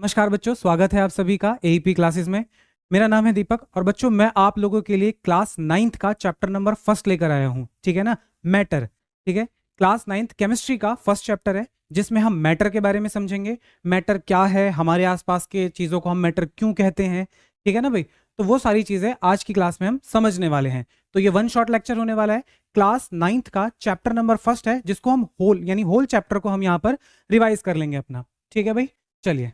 नमस्कार बच्चों, स्वागत है आप सभी का एईपी क्लासेस में। मेरा नाम है दीपक और बच्चों मैं आप लोगों के लिए क्लास 9th का चैप्टर नंबर फर्स्ट लेकर आया हूँ। ठीक है ना, मैटर। ठीक है, क्लास 9th केमिस्ट्री का फर्स्ट चैप्टर है जिसमें हम मैटर के बारे में समझेंगे। मैटर क्या है, हमारे आसपास के चीज़ों को हम मैटर क्यों कहते हैं। ठीक है ना भाई, तो वो सारी चीज़ें आज की क्लास में हम समझने वाले हैं। तो ये वन शॉट लेक्चर होने वाला है। क्लास 9th का चैप्टर नंबर फर्स्ट है जिसको हम होल यानी होल चैप्टर को हम यहाँ पर रिवाइज कर लेंगे अपना। ठीक है भाई, चलिए।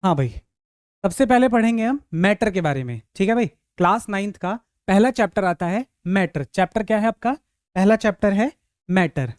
हाँ भाई, सबसे पहले पढ़ेंगे हम मैटर के बारे में। ठीक है भाई, क्लास 9th का पहला चैप्टर आता है मैटर। चैप्टर क्या है आपका? पहला चैप्टर है मैटर।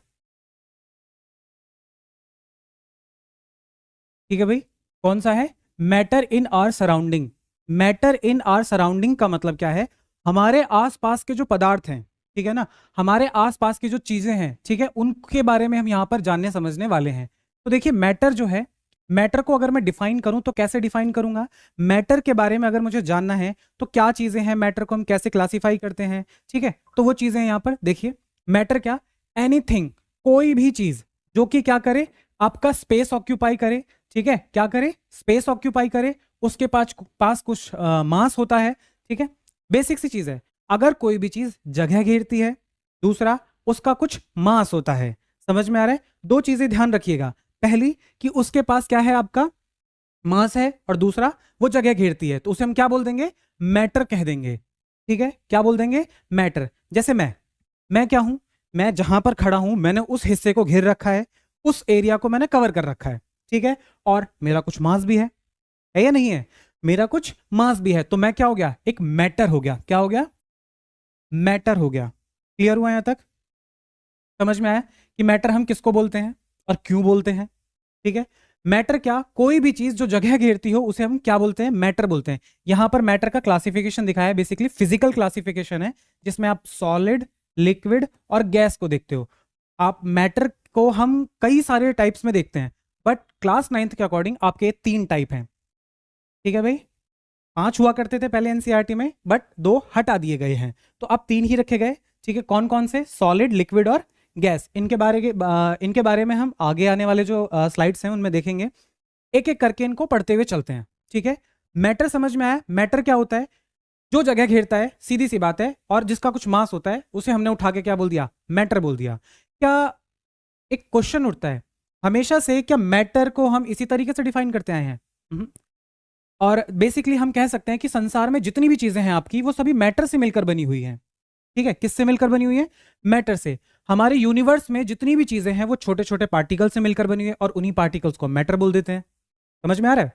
ठीक है भाई, कौन सा है? Matter in our surrounding. Matter in our surrounding का मतलब क्या है? हमारे आसपास के जो पदार्थ हैं, ठीक है ना, हमारे आसपास की जो चीजें हैं, ठीक है, उनके बारे में हम यहाँ पर जानने समझने वाले हैं। तो देखिए, मैटर जो है, मैटर को अगर मैं डिफाइन करूं तो कैसे डिफाइन करूंगा? मैटर के बारे में अगर मुझे जानना है तो क्या चीजें हैं, मैटर को हम कैसे क्लासिफाई करते हैं। ठीक है, तो वो चीजें यहाँ पर देखिए। मैटर क्या? एनीथिंग, कोई भी चीज जो कि क्या करे, आपका स्पेस ऑक्यूपाई करे। ठीक है, क्या करे? स्पेस ऑक्यूपाई करे, उसके पास पास कुछ मास होता है। ठीक है, बेसिक सी चीज है। अगर कोई भी चीज जगह घेरती है, दूसरा उसका कुछ मास होता है। समझ में आ रहा है? दो चीजें ध्यान रखिएगा। पहली कि उसके पास क्या है, आपका मास है, और दूसरा वो जगह घेरती है, तो उसे हम क्या बोल देंगे? मैटर कह देंगे। ठीक है, क्या बोल देंगे? मैटर। जैसे मैं क्या हूं? मैं जहां पर खड़ा हूं मैंने उस हिस्से को घेर रखा है, उस एरिया को मैंने कवर कर रखा है। ठीक है, और मेरा कुछ मास भी है या नहीं है? मेरा कुछ मास भी है, तो मैं क्या हो गया? एक मैटर हो गया। क्या हो गया? मैटर हो गया। क्लियर हुआ यहां तक? समझ में आया कि मैटर हम किसको बोलते हैं और क्यों बोलते हैं। ठीक है, मैटर क्या? कोई भी चीज जो जगह घेरती हो उसे हम क्या बोलते हैं? मैटर बोलते हैं। यहां पर मैटर का क्लासिफिकेशन दिखाया है, बेसिकली फिजिकल क्लासिफिकेशन है जिसमें आप सॉलिड, लिक्विड और गैस को देखते हो। आप मैटर को हम कई सारे टाइप्स में देखते हैं, बट क्लास 9th के अकॉर्डिंग आपके 3 टाइप हैं। ठीक है भाई, 5 हुआ करते थे पहले एनसीईआरटी में, बट 2 हटा दिए गए हैं, तो अब 3 ही रखे गए। ठीक है, कौन कौन से? सॉलिड, लिक्विड और गैस। इनके बारे में हम आगे आने वाले जो स्लाइड्स हैं उनमें देखेंगे। एक एक करके इनको पढ़ते हुए चलते हैं। ठीक है, मैटर समझ में आया? मैटर क्या होता है? जो जगह घेरता है, सीधी सी बात है, और जिसका कुछ मास होता है उसे हमने उठा के क्या बोल दिया? मैटर बोल दिया। क्या एक क्वेश्चन उठता है हमेशा से, क्या मैटर को हम इसी तरीके से डिफाइन करते आए हैं? और बेसिकली हम कह सकते हैं कि संसार में जितनी भी चीजें हैं आपकी, वो सभी मैटर से मिलकर बनी हुई हैं। ठीक है, किससे मिलकर बनी हुई है? मैटर से। हमारे यूनिवर्स में जितनी भी चीजें हैं वो छोटे छोटे पार्टिकल से मिलकर बनी हुई है, और उन्हीं पार्टिकल्स को मैटर बोल देते हैं। समझ में आ रहा है?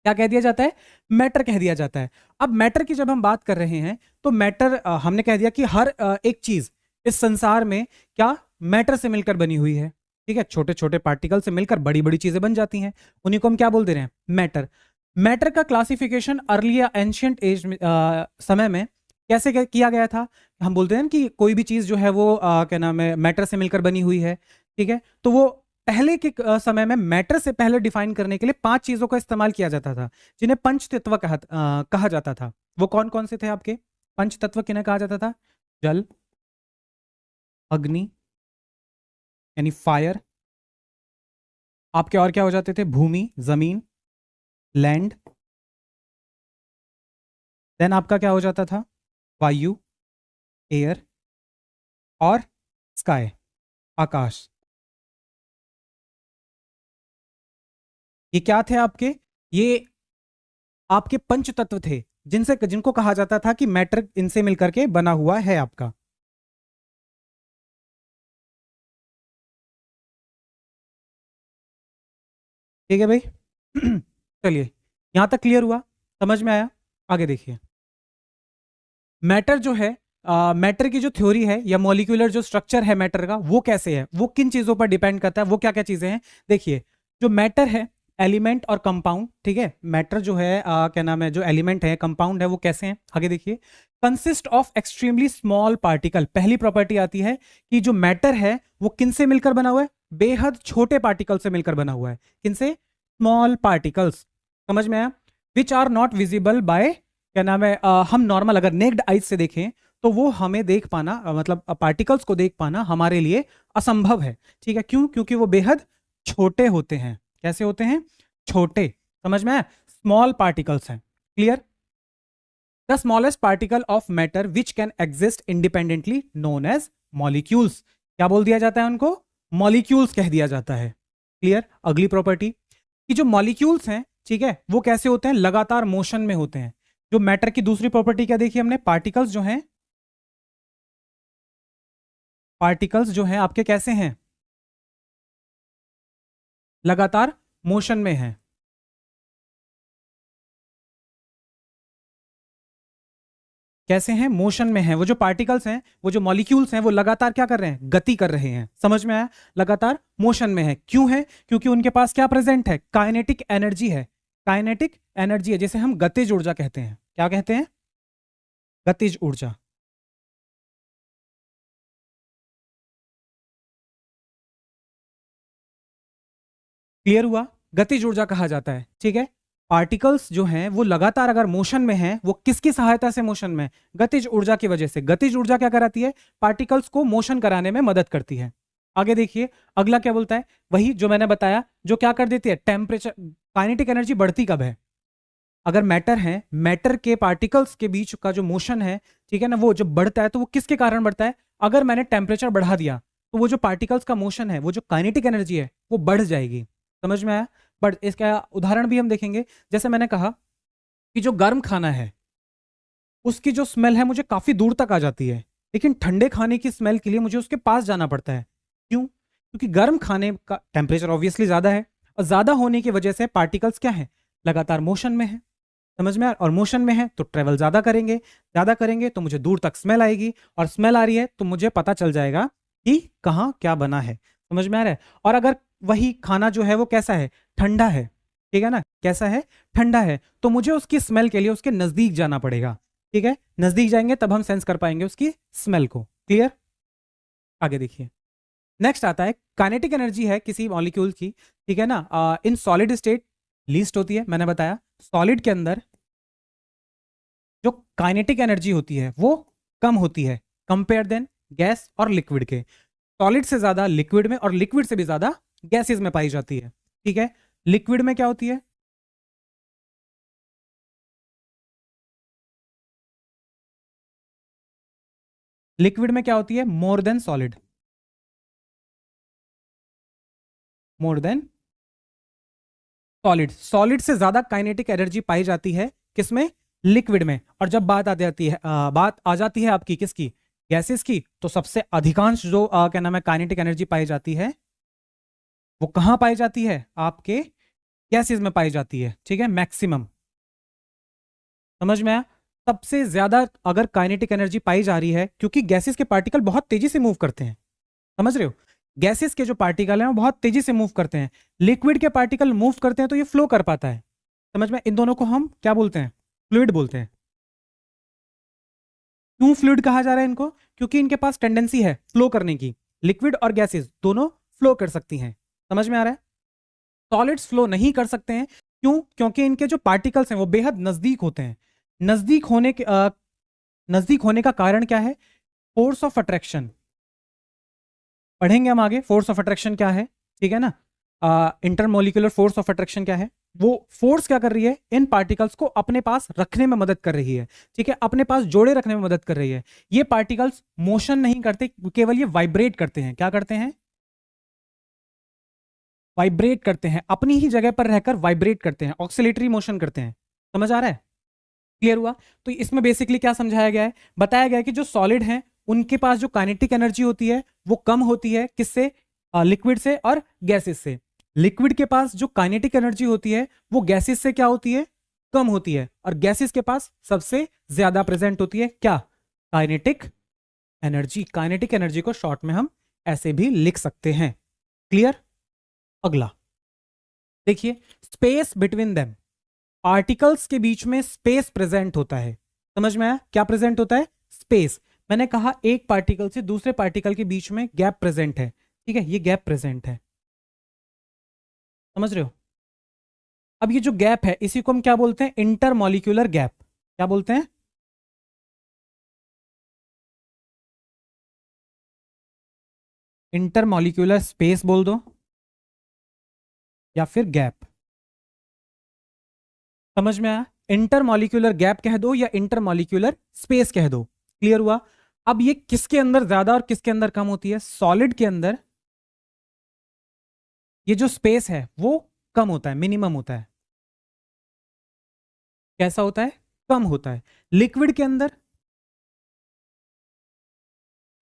क्या कह दिया जाता है? मैटर कह दिया जाता है। अब मैटर की जब हम बात कर रहे हैं तो मैटर, हमने कह दिया कि हर एक चीज इस संसार में क्या मैटर से मिलकर बनी हुई है। ठीक है, छोटे छोटे पार्टिकल से मिलकर बड़ी बड़ी चीजें बन जाती हैं, उन्हीं को हम क्या बोल दे रहे हैं? मैटर। मैटर का क्लासिफिकेशन अर्ली या एंशियंट एज में, समय में कैसे किया गया था? हम बोलते हैं कि कोई भी चीज जो है वो क्या नाम है, मैटर से मिलकर बनी हुई है। ठीक है, तो वो पहले के समय में मैटर से पहले डिफाइन करने के लिए 5 चीजों का इस्तेमाल किया जाता था, जिन्हें पंच तत्व कहा जाता था। वो कौन कौन से थे आपके पंच तत्व? किन्हें कहा जाता था? जल, अग्नि यानी फायर, आपके और क्या हो जाते थे? भूमि, जमीन, लैंड। देन आपका क्या हो जाता था? वायु, एयर, और स्काई, आकाश। ये क्या थे आपके? ये आपके पंच तत्व थे जिनको कहा जाता था कि मैटर इनसे मिलकर के बना हुआ है आपका। ठीक है भाई। चलिए, यहां तक क्लियर हुआ? समझ में आया? आगे देखिए। मैटर जो है, मैटर की जो थ्योरी है या मॉलिक्यूलर जो स्ट्रक्चर है मैटर का, वो कैसे है, वो किन चीजों पर डिपेंड करता है, वो क्या क्या चीजें हैं? देखिए, जो मैटर है, एलिमेंट और कंपाउंड। ठीक है, मैटर जो है क्या नाम है, जो एलिमेंट है, कंपाउंड है, वो कैसे हैं? आगे देखिए। Consist of extremely small particle. पहली प्रॉपर्टी आती है कि जो मैटर है वो किनसे मिलकर बना हुआ है? बेहद छोटे पार्टिकल से मिलकर बना हुआ है। किनसे? Small particles. समझ में आया? Which are not visible by, क्या नाम है, हम नॉर्मल अगर नेक्ड आइज से देखें तो वो हमें देख पाना मतलब पार्टिकल्स को देख पाना हमारे लिए असंभव है। ठीक है, क्यों? क्योंकि वो बेहद छोटे होते हैं। कैसे होते हैं? छोटे। समझ में आया? स्मॉल पार्टिकल्स हैं। Clear? The smallest particle of matter which can exist independently known as molecules. क्या बोल दिया जाता है उनको? मॉलिक्यूल्स कह दिया जाता है। क्लियर? अगली प्रॉपर्टी कि जो मॉलिक्यूल्स हैं, ठीक है, वो कैसे होते हैं? लगातार मोशन में होते हैं। जो मैटर की दूसरी प्रॉपर्टी क्या देखी हमने? पार्टिकल्स जो हैं, पार्टिकल्स जो हैं आपके कैसे हैं? लगातार मोशन में हैं। कैसे हैं? मोशन में हैं। वो जो पार्टिकल्स हैं, वो जो मॉलिक्यूल्स हैं, वो लगातार क्या कर रहे हैं? गति कर रहे हैं। समझ में आया? लगातार मोशन में है। क्यों है? क्योंकि उनके पास क्या प्रेजेंट है? काइनेटिक एनर्जी है। काइनेटिक एनर्जी है, जैसे हम गतिज ऊर्जा कहते हैं। क्या कहते हैं? गतिज ऊर्जा। क्लियर हुआ? गतिज ऊर्जा कहा जाता है। ठीक है, पार्टिकल्स जो हैं वो लगातार अगर मोशन में हैं, वो किसकी सहायता से मोशन में? गतिज ऊर्जा की वजह से। गतिज ऊर्जा क्या कराती है? पार्टिकल्स को मोशन कराने में मदद करती है। आगे देखिए, अगला क्या बोलता है? वही जो मैंने बताया, जो क्या कर देती है? टेम्परेचर। काइनेटिक एनर्जी बढ़ती कब है? अगर मैटर है, मैटर के पार्टिकल्स के बीच का जो मोशन है, ठीक है ना, वो जब बढ़ता है तो वो किसके कारण बढ़ता है? अगर मैंने टेम्परेचर बढ़ा दिया तो वो जो पार्टिकल्स का मोशन है, वो जो काइनेटिक एनर्जी है, वो बढ़ जाएगी। समझ में आया? बट इसका उदाहरण भी हम देखेंगे। जैसे मैंने कहा कि जो गर्म खाना है, उसकी जो स्मेल है मुझे काफी दूर तक आ जाती है, लेकिन ठंडे खाने की स्मेल के लिए मुझे उसके पास जाना पड़ता है। क्यों? क्योंकि गर्म खाने का टेम्परेचर ऑब्वियसली ज्यादा है, और ज्यादा होने की वजह से पार्टिकल्स क्या है? लगातार मोशन में है। समझ में आया? और मोशन में है तो ट्रेवल ज्यादा करेंगे, ज्यादा करेंगे तो मुझे दूर तक स्मेल आएगी, और स्मेल आ रही है तो मुझे पता चल जाएगा कि कहाँ क्या बना है। समझ में आ रहा है? और अगर वही खाना जो है वो कैसा है? ठंडा है। ठीक है ना? कैसा है? ठंडा है। तो मुझे उसकी स्मेल के लिए उसके नजदीक जाना पड़ेगा। ठीक है, नजदीक जाएंगे तब हम सेंस कर पाएंगे उसकी स्मेल को। क्लियर? आगे देखिए, नेक्स्ट आता है काइनेटिक एनर्जी है किसी मॉलिक्यूल की। ठीक है ना? इन सॉलिड स्टेट लीस्ट होती है, मैंने बताया। सॉलिड के अंदर जो काइनेटिक एनर्जी होती है वो कम होती है कंपेयर देन गैस और लिक्विड के। सॉलिड से ज्यादा लिक्विड में, और लिक्विड से भी ज्यादा गैसेस में पाई जाती है। ठीक है, लिक्विड में क्या होती है? लिक्विड में क्या होती है? More than solid. More than solid. Solid से ज्यादा काइनेटिक एनर्जी पाई जाती है किसमें? लिक्विड में। और जब बात आती जाती है बात आ जाती है आपकी किसकी? गैसेस की, तो सबसे अधिकांश जो क्या नाम है काइनेटिक एनर्जी पाई जाती है, वो कहां पाई जाती है? आपके गैसेस में पाई जाती है। ठीक है, मैक्सिमम। समझ में आया? सबसे ज्यादा अगर काइनेटिक एनर्जी पाई जा रही है, क्योंकि गैसेस के पार्टिकल बहुत तेजी से मूव करते हैं। समझ रहे हो? गैसेस के जो पार्टिकल हैं वो बहुत तेजी से मूव करते हैं। लिक्विड के पार्टिकल मूव करते हैं तो ये फ्लो कर पाता है। समझ में? इन दोनों को हम क्या बोलते हैं? फ्लूइड बोलते हैं। क्यों फ्लूइड कहा जा रहा है इनको? क्योंकि इनके पास टेंडेंसी है फ्लो करने की। लिक्विड और गैसेस दोनों फ्लो कर सकती हैं। समझ में आ रहा है? सॉलिड्स फ्लो नहीं कर सकते हैं। क्यों? क्योंकि इनके जो पार्टिकल्स हैं वो बेहद नजदीक होते हैं। नजदीक होने के नजदीक होने का कारण क्या है? Force of attraction. पढ़ेंगे हम आगे फोर्स ऑफ अट्रैक्शन क्या है। ठीक है ना? इंटरमोलिकुलर फोर्स ऑफ अट्रैक्शन क्या है? वो फोर्स क्या कर रही है? इन पार्टिकल्स को अपने पास रखने में मदद कर रही है। ठीक है, अपने पास जोड़े रखने में मदद कर रही है। ये पार्टिकल्स मोशन नहीं करते, केवल ये वाइब्रेट करते हैं। क्या करते हैं? वाइब्रेट करते हैं। अपनी ही जगह पर रहकर वाइब्रेट करते हैं, ऑक्सीलेटरी मोशन करते हैं। समझ आ रहा है? क्लियर हुआ? तो इसमें बेसिकली क्या समझाया गया है? बताया गया है कि जो सॉलिड हैं उनके पास जो काइनेटिक एनर्जी होती है वो कम होती है किससे? लिक्विड से और गैसेस से। लिक्विड के पास जो काइनेटिक एनर्जी होती है वो गैसेस से क्या होती है? कम होती है। और गैसेस के पास सबसे ज्यादा प्रेजेंट होती है क्या? Kinetic energy. काइनेटिक एनर्जी को शॉर्ट में हम ऐसे भी लिख सकते हैं। क्लियर? अगला देखिए, स्पेस बिटवीन देम। पार्टिकल्स के बीच में स्पेस प्रेजेंट होता है। समझ में आया? क्या प्रेजेंट होता है? स्पेस। मैंने कहा एक पार्टिकल से दूसरे पार्टिकल के बीच में गैप प्रेजेंट है। ठीक है, ये गैप प्रेजेंट है। समझ रहे हो? अब ये जो गैप है इसी को हम क्या बोलते हैं? Intermolecular gap. क्या बोलते हैं? इंटरमॉलिक्यूलर स्पेस बोल दो या फिर गैप। समझ में आया? इंटरमॉलिक्यूलर गैप कह दो या इंटरमॉलिक्यूलर स्पेस कह दो। क्लियर हुआ? अब ये किसके अंदर ज्यादा और किसके अंदर कम होती है? सॉलिड के अंदर ये जो स्पेस है वो कम होता है, मिनिमम होता है। कैसा होता है? कम होता है। लिक्विड के अंदर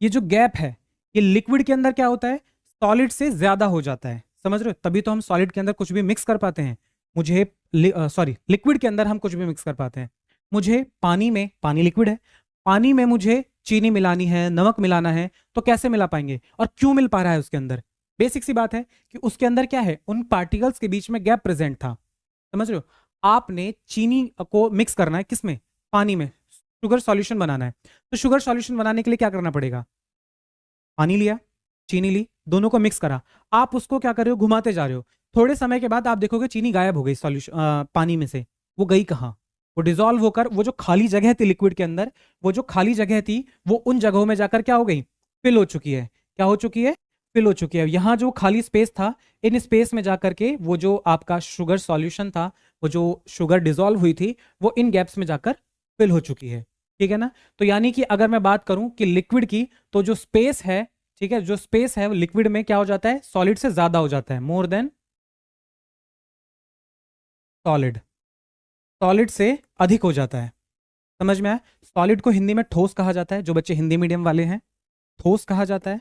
ये जो गैप है, ये लिक्विड के अंदर क्या होता है? सॉलिड से ज्यादा हो जाता है। समझ रहे हो? तभी तो हम सॉलिड के अंदर कुछ भी मिक्स कर पाते हैं। मुझे सॉरी, लिक्विड के अंदर हम कुछ भी मिक्स कर पाते हैं। मुझे पानी में, पानी लिक्विड है, पानी में मुझे चीनी मिलानी है, नमक मिलाना है, तो कैसे मिला पाएंगे और क्यों मिल पा रहा है उसके अंदर? बेसिक सी बात है कि उसके अंदर क्या है, उन पार्टिकल्स के बीच में गैप प्रेजेंट था। समझ रहे हो? आपने चीनी को मिक्स करना है किसमें? पानी में। शुगर सॉल्यूशन बनाना है, तो शुगर सॉल्यूशन बनाने के लिए क्या करना पड़ेगा? पानी लिया, चीनी ली, दोनों को मिक्स करा। आप उसको क्या कर रहे हो? घुमाते जा रहे हो। थोड़े समय के बाद आप देखोगे चीनी गायब हो गई सॉल्यूशन, पानी में से। वो गई कहाँ? वो डिजोल्व होकर वो जो खाली जगह थी लिक्विड के अंदर, वो जो खाली जगह थी वो उन जगहों में जाकर क्या हो गई? फिल हो चुकी है। क्या हो चुकी है? फिल हो चुकी है। यहाँ जो खाली स्पेस था, इन स्पेस में जाकर के वो जो आपका शुगर सॉल्यूशन था, वो जो शुगर डिजोल्व हुई थी, वो इन गैप्स में जाकर फिल हो चुकी है। ठीक है ना? तो यानी कि अगर मैं बात करूं कि लिक्विड की, तो जो स्पेस है, ठीक है, जो स्पेस है वो लिक्विड में क्या हो जाता है? सॉलिड से ज्यादा हो जाता है, मोर देन सॉलिड। सॉलिड से अधिक हो जाता है। समझ में आया? सॉलिड को हिंदी में ठोस कहा जाता है, जो बच्चे हिंदी मीडियम वाले हैं, ठोस कहा जाता है।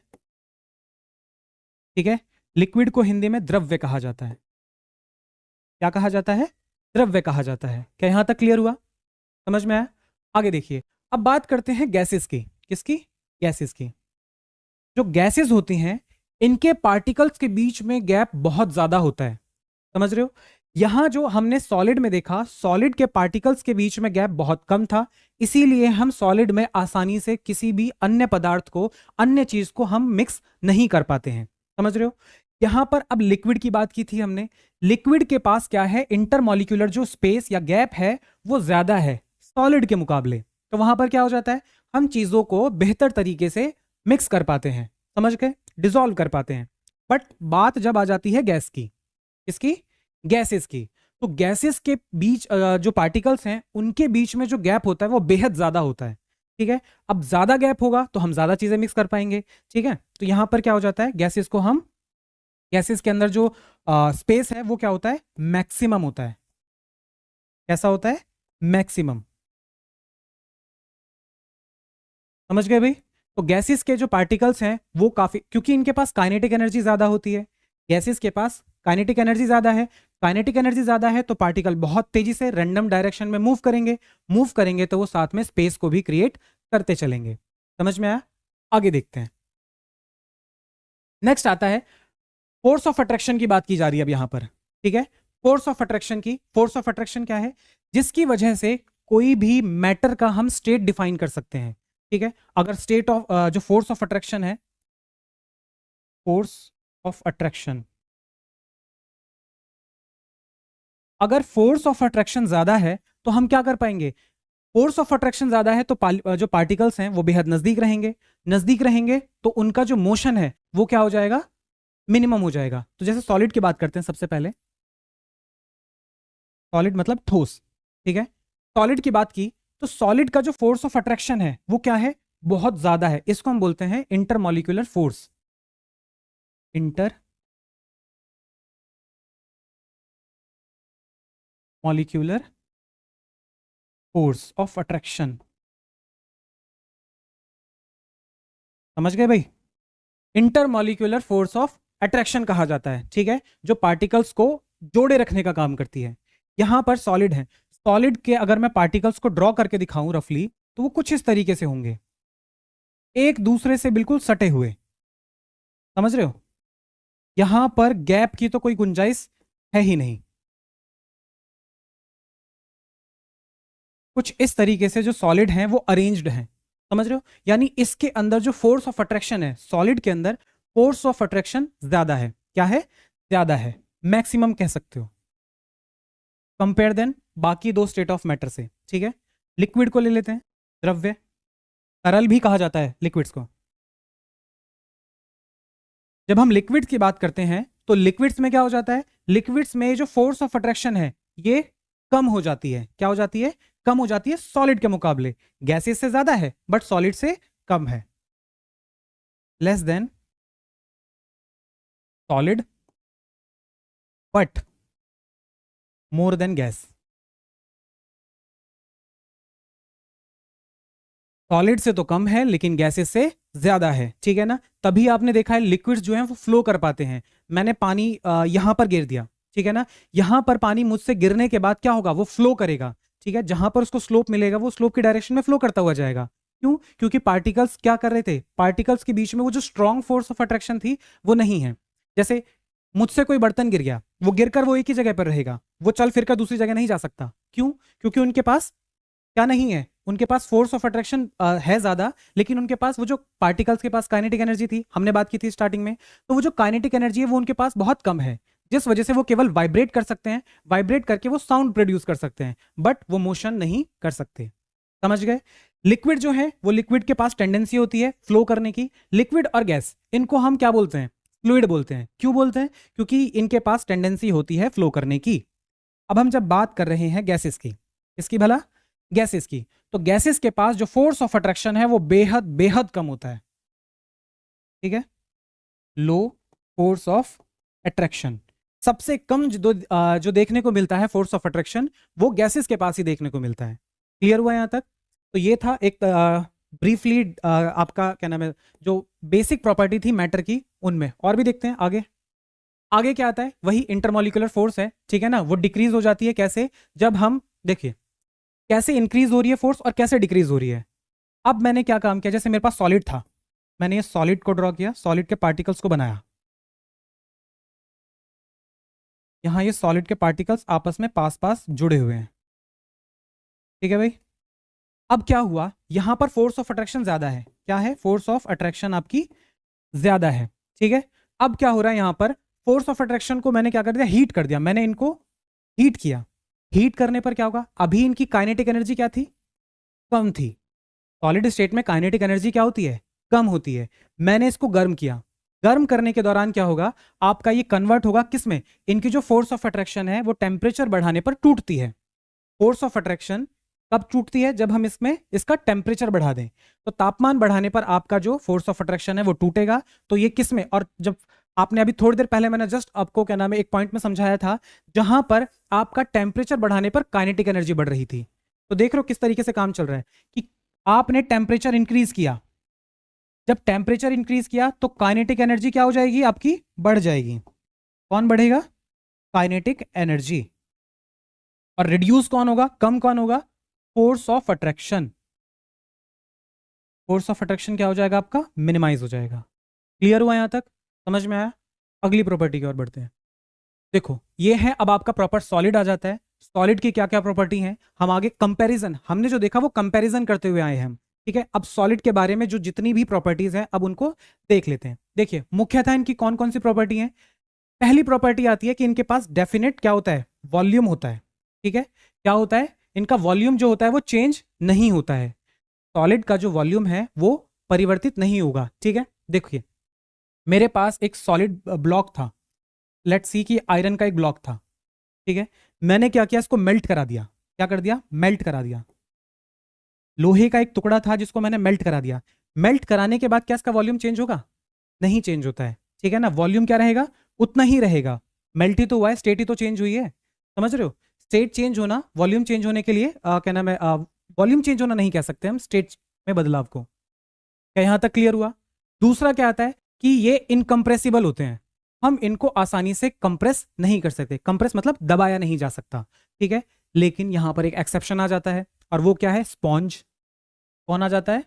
ठीक है। लिक्विड को हिंदी में द्रव्य कहा जाता है। क्या कहा जाता है? द्रव्य कहा जाता है। क्या यहां तक क्लियर हुआ? समझ में आया? आगे देखिए। अब बात करते हैं गैसेस की। किसकी? गैसेस की। जो गैसेस होती हैं, इनके पार्टिकल्स के बीच में गैप बहुत ज्यादा होता है। समझ रहे हो? यहां जो हमने सॉलिड में देखा, सॉलिड के पार्टिकल्स के बीच में गैप बहुत कम था, इसीलिए हम सॉलिड में आसानी से किसी भी अन्य पदार्थ को, अन्य चीज को हम मिक्स नहीं कर पाते हैं। समझ रहे हो? यहां पर अब लिक्विड की बात की थी हमने। लिक्विड के पास क्या है? इंटरमॉलिक्यूलर जो स्पेस या गैप है वो ज्यादा है सॉलिड के मुकाबले। तो वहां पर क्या हो जाता है? हम चीजों को बेहतर तरीके से मिक्स कर पाते हैं। समझ गए? डिसॉल्व कर पाते हैं। बट बात जब आ जाती है गैस की, किसकी? गैसेस की। तो गैसेस के बीच जो पार्टिकल्स हैं उनके बीच में जो गैप होता है वो बेहद ज्यादा होता है। ठीक है। अब ज्यादा गैप होगा तो हम ज्यादा चीजें मिक्स कर पाएंगे। ठीक है। तो यहां पर क्या हो जाता है? गैसेस को हम, गैसेस के अंदर जो स्पेस है वो क्या होता है? मैक्सिमम होता है। कैसा होता है? मैक्सिमम। समझ गए भाई? तो गैसेस के जो पार्टिकल्स हैं वो काफी, क्योंकि इनके पास काइनेटिक एनर्जी ज्यादा होती है। गैसेस के पास काइनेटिक एनर्जी ज्यादा है। काइनेटिक एनर्जी ज्यादा है तो पार्टिकल बहुत तेजी से रैंडम डायरेक्शन में मूव करेंगे। मूव करेंगे तो वो साथ में स्पेस को भी क्रिएट करते चलेंगे। समझ में आया? आगे देखते हैं। नेक्स्ट आता है, फोर्स ऑफ अट्रैक्शन की बात की जा रही है अब यहां पर। ठीक है। फोर्स ऑफ अट्रैक्शन की, फोर्स ऑफ अट्रैक्शन क्या है? जिसकी वजह से कोई भी मैटर का हम स्टेट डिफाइन कर सकते हैं। ठीक है। अगर स्टेट ऑफ जो फोर्स ऑफ अट्रैक्शन है, फोर्स ऑफ अट्रैक्शन, अगर फोर्स ऑफ अट्रैक्शन ज्यादा है तो हम क्या कर पाएंगे? फोर्स ऑफ अट्रैक्शन ज्यादा है तो जो पार्टिकल्स हैं वो बेहद नजदीक रहेंगे। नजदीक रहेंगे तो उनका जो मोशन है वो क्या हो जाएगा? मिनिमम हो जाएगा। तो जैसे सॉलिड की बात करते हैं सबसे पहले। सॉलिड मतलब ठोस। ठीक है। सॉलिड की बात की तो सॉलिड का जो फोर्स ऑफ अट्रैक्शन है वो क्या है? बहुत ज्यादा है। इसको हम बोलते हैं intermolecular force. Inter molecular force of attraction. समझ गए भाई? इंटरमॉलिक्यूलर फोर्स ऑफ अट्रैक्शन कहा जाता है। ठीक है। जो पार्टिकल्स को जोड़े रखने का काम करती है। यहां पर सॉलिड है। सॉलिड के अगर मैं पार्टिकल्स को ड्रॉ करके दिखाऊं रफली, तो वो कुछ इस तरीके से होंगे, एक दूसरे से बिल्कुल सटे हुए। समझ रहे हो? यहां पर गैप की तो कोई गुंजाइश है ही नहीं। कुछ इस तरीके से जो सॉलिड हैं वो अरेंज्ड हैं। समझ रहे हो? यानी इसके अंदर जो फोर्स ऑफ अट्रैक्शन है, सॉलिड के अंदर फोर्स ऑफ अट्रैक्शन ज्यादा है। क्या है? ज्यादा है। मैक्सिमम कह सकते हो। कंपेयर देन बाकी दो स्टेट ऑफ मैटर से। ठीक है। लिक्विड को ले लेते हैं, द्रव्य, तरल भी कहा जाता है लिक्विड्स को। जब हम लिक्विड्स की बात करते हैं तो लिक्विड्स में क्या हो जाता है, लिक्विड्स में जो फोर्स ऑफ अट्रैक्शन है ये कम हो जाती है। क्या हो जाती है, कम हो जाती है सॉलिड के मुकाबले। गैसेस से ज्यादा है बट सॉलिड से कम है, less than solid but more than gas. Solid से तो कम है लेकिन गैसेस से ज्यादा है, ठीक है ना। तभी आपने देखा है लिक्विड्स जो हैं वो फ्लो कर पाते हैं। मैंने पानी यहां पर गिर दिया, ठीक है ना, यहां पर पानी मुझसे गिरने के बाद क्या होगा, वो फ्लो करेगा, ठीक है। जहां पर उसको स्लोप मिलेगा वो स्लोप की डायरेक्शन में फ्लो करता हुआ जाएगा। क्यों, क्योंकि पार्टिकल्स क्या कर रहे थे, पार्टिकल्स के बीच में वो जो स्ट्रॉन्ग फोर्स ऑफ अट्रैक्शन थी वो नहीं है। जैसे मुझसे कोई बर्तन गिर गया, वो गिरकर वो एक ही जगह पर रहेगा, वो चल फिर कर दूसरी जगह नहीं जा सकता। क्यों, क्योंकि उनके पास क्या नहीं है, उनके पास फोर्स ऑफ अट्रैक्शन है ज्यादा, लेकिन उनके पास वो जो पार्टिकल्स के पास काइनेटिक एनर्जी थी, हमने बात की थी स्टार्टिंग में, तो वो जो काइनेटिक एनर्जी है वो उनके पास बहुत कम है, जिस वजह से वो केवल वाइब्रेट कर सकते हैं, वाइब्रेट करके वो साउंड प्रोड्यूस कर सकते हैं बट वो मोशन नहीं कर सकते। समझ गए। लिक्विड जो है वो लिक्विड के पास टेंडेंसी होती है फ्लो करने की। लिक्विड और गैस इनको हम क्या बोलते हैं, फ्लूइड बोलते हैं। क्यों बोलते हैं, क्योंकि इनके पास टेंडेंसी होती है फ्लो करने की। अब हम जब बात कर रहे हैं गैसेस की, किसकी भला, गैसेस की, तो गैसेस के पास जो फोर्स ऑफ अट्रैक्शन है वो बेहद बेहद कम होता है, ठीक है। लो फोर्स ऑफ अट्रैक्शन, सबसे कम जो देखने को मिलता है फोर्स ऑफ अट्रैक्शन वो गैसेस के पास ही देखने को मिलता है। क्लियर हुआ यहां तक। तो ये था एक ब्रीफली आपका क्या नाम है, जो बेसिक प्रॉपर्टी थी मैटर की उनमें। और भी देखते हैं आगे। आगे क्या आता है, वही इंटरमोलिकुलर फोर्स है, ठीक है ना। वो डिक्रीज हो जाती है कैसे, जब हम देखिए कैसे इंक्रीज हो रही है फोर्स और कैसे डिक्रीज हो रही है। अब मैंने क्या काम किया, जैसे मेरे पास सॉलिड था, मैंने ये सॉलिड को ड्रॉ किया, सॉलिड के पार्टिकल्स को बनाया, यहां ये सॉलिड के पार्टिकल्स आपस में पास पास जुड़े हुए हैं, ठीक है भाई। अब क्या हुआ, यहां पर फोर्स ऑफ अट्रैक्शन ज्यादा है, क्या है, फोर्स ऑफ अट्रैक्शन आपकी ज्यादा है, ठीक है। अब क्या हो रहा है, यहां पर फोर्स ऑफ अट्रैक्शन को मैंने क्या कर दिया, हीट कर दिया, मैंने इनको हीट किया। हीट करने पर क्या होगा, अभी इनकी काइनेटिक एनर्जी क्या थी, कम थी। सॉलिड स्टेट में काइनेटिक एनर्जी क्या होती है, कम होती है। मैंने इसको गर्म किया, गर्म करने के दौरान क्या होगा, आपका ये कन्वर्ट होगा किस में, इनकी जो फोर्स ऑफ अट्रैक्शन है वो टेम्परेचर बढ़ाने पर टूटती है। फोर्स ऑफ अट्रैक्शन कब टूटती है, जब हम इसमें इसका टेम्परेचर बढ़ा दें। तो तापमान बढ़ाने पर आपका जो फोर्स ऑफ अट्रैक्शन है वो टूटेगा। तो ये किस में, और जब आपने अभी थोड़ी देर पहले मैंने जस्ट आपको क्या नाम है एक पॉइंट में समझाया था, जहां पर आपका टेम्परेचर बढ़ाने पर काइनेटिक एनर्जी बढ़ रही थी। तो देख रहे हो किस तरीके से काम चल रहा है कि आपने टेम्परेचर इंक्रीज किया, जब टेम्परेचर इंक्रीज किया तो काइनेटिक एनर्जी क्या हो जाएगी, आपकी बढ़ जाएगी। कौन बढ़ेगा, काइनेटिक एनर्जी। और रिड्यूस कौन होगा, कम कौन होगा, force of attraction. Force of attraction क्या हो जाएगा आपका, मिनिमाइज हो जाएगा। क्लियर हुआ यहां तक, समझ में आया। अगली प्रॉपर्टी की ओर बढ़ते हैं। देखो ये है अब आपका प्रॉपर सॉलिड आ जाता है। सॉलिड की क्या क्या प्रॉपर्टी हैं, हम आगे कंपैरिजन, हमने जो देखा वो कंपैरिजन करते हुए आए हैं हम, ठीक है। अब सॉलिड के बारे में जो जितनी भी प्रॉपर्टीज हैं अब उनको देख लेते हैं। देखिए मुख्यतः इनकी कौन कौन सी प्रॉपर्टी है। पहली प्रॉपर्टी आती है कि इनके पास डेफिनेट क्या होता है, वॉल्यूम होता है, ठीक है। क्या होता है, इनका वॉल्यूम जो होता है वो चेंज नहीं होता है। सॉलिड का जो वॉल्यूम है वो परिवर्तित नहीं होगा, ठीक है। देखिए मेरे पास एक सॉलिड ब्लॉक था, लेट्स सी कि आयरन का एक ब्लॉक था, ठीक है। मैंने क्या किया, इसको मेल्ट करा दिया, क्या कर दिया, मेल्ट करा दिया। लोहे का एक टुकड़ा था जिसको मैंने मेल्ट करा दिया। मेल्ट कराने के बाद क्या इसका वॉल्यूम चेंज होगा, नहीं चेंज होता है, ठीक है ना। वॉल्यूम क्या रहेगा, उतना ही रहेगा। मेल्ट ही तो हुआ है, स्टेट ही तो चेंज हुई है, समझ रहे हो। स्टेट चेंज होना, वॉल्यूम चेंज होने के लिए क्या नाम है, वॉल्यूम चेंज होना नहीं कह सकते हम, स्टेट में बदलाव को। क्या यहां तक क्लियर हुआ। दूसरा क्या आता है कि ये इनकम्प्रेसिबल होते हैं, हम इनको आसानी से कंप्रेस नहीं कर सकते। कंप्रेस मतलब दबाया नहीं जा सकता, ठीक है। लेकिन यहां पर एक एक्सेप्शन आ जाता है और वो क्या है, स्पॉन्ज। कौन आ जाता है,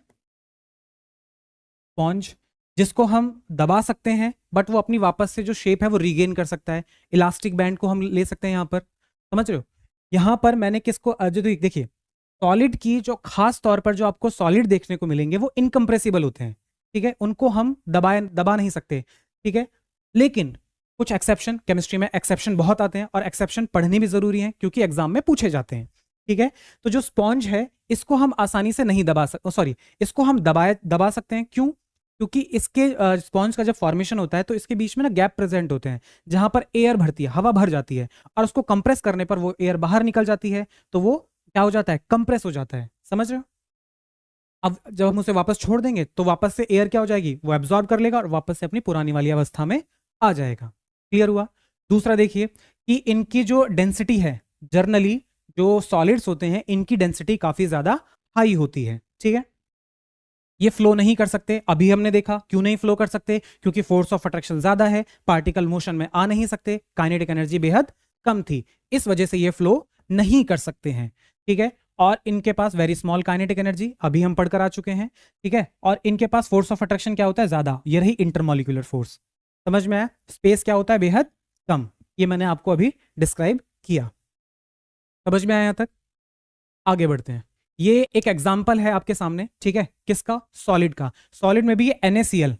स्पॉन्ज, जिसको हम दबा सकते हैं बट वो अपनी वापस से जो शेप है वो रीगेन कर सकता है। इलास्टिक बैंड को हम ले सकते हैं यहां पर, समझ रहे हो। यहां पर मैंने किसको जो देखिए सॉलिड की जो खास तौर पर जो आपको सॉलिड देखने को मिलेंगे वो इनकम्प्रेसिबल होते हैं, ठीक है। उनको हम दबा नहीं सकते, ठीक है। लेकिन कुछ एक्सेप्शन, केमिस्ट्री में एक्सेप्शन बहुत आते हैं और एक्सेप्शन पढ़ने भी जरूरी है क्योंकि एग्जाम में पूछे जाते हैं, ठीक है। तो जो स्पॉन्ज है इसको हम आसानी से नहीं दबा सकते, सॉरी इसको हम दबा सकते हैं। क्यों, क्योंकि इसके स्पॉन्ज का जब फॉर्मेशन होता है तो इसके बीच में ना गैप प्रेजेंट होते हैं जहां पर एयर भरती है, हवा भर जाती है, और उसको कंप्रेस करने पर वो एयर बाहर निकल जाती है, तो वो क्या हो जाता है, कंप्रेस हो जाता है। समझ रहे हो? अब जब हम उसे वापस छोड़ देंगे तो वापस से एयर क्या हो जाएगी, वो एब्जॉर्ब कर लेगा और वापस से अपनी पुरानी वाली अवस्था में आ जाएगा। क्लियर हुआ? दूसरा देखिए कि इनकी जो डेंसिटी है, जर्नली जो सॉलिड्स होते हैं इनकी डेंसिटी काफी ज्यादा हाई होती है। ठीक है, ये फ्लो नहीं कर सकते। अभी हमने देखा क्यों नहीं फ्लो कर सकते, क्योंकि फोर्स ऑफ अट्रैक्शन ज्यादा है, पार्टिकल मोशन में आ नहीं सकते, काइनेटिक एनर्जी बेहद कम थी, इस वजह से ये फ्लो नहीं कर सकते हैं। ठीक है, और इनके पास वेरी स्मॉल काइनेटिक एनर्जी, अभी हम पढ़कर आ चुके हैं। ठीक है, और इनके पास फोर्स ऑफ अट्रैक्शन क्या होता है, ज्यादा, ये रही इंटरमोलिकुलर फोर्स। समझ में आया? स्पेस क्या होता है, बेहद कम। ये मैंने आपको अभी डिस्क्राइब किया। समझ में आया यहां तक? आगे बढ़ते हैं। ये एक एग्जाम्पल है आपके सामने, ठीक है, किसका, सॉलिड का। सॉलिड में भी ये NaCl,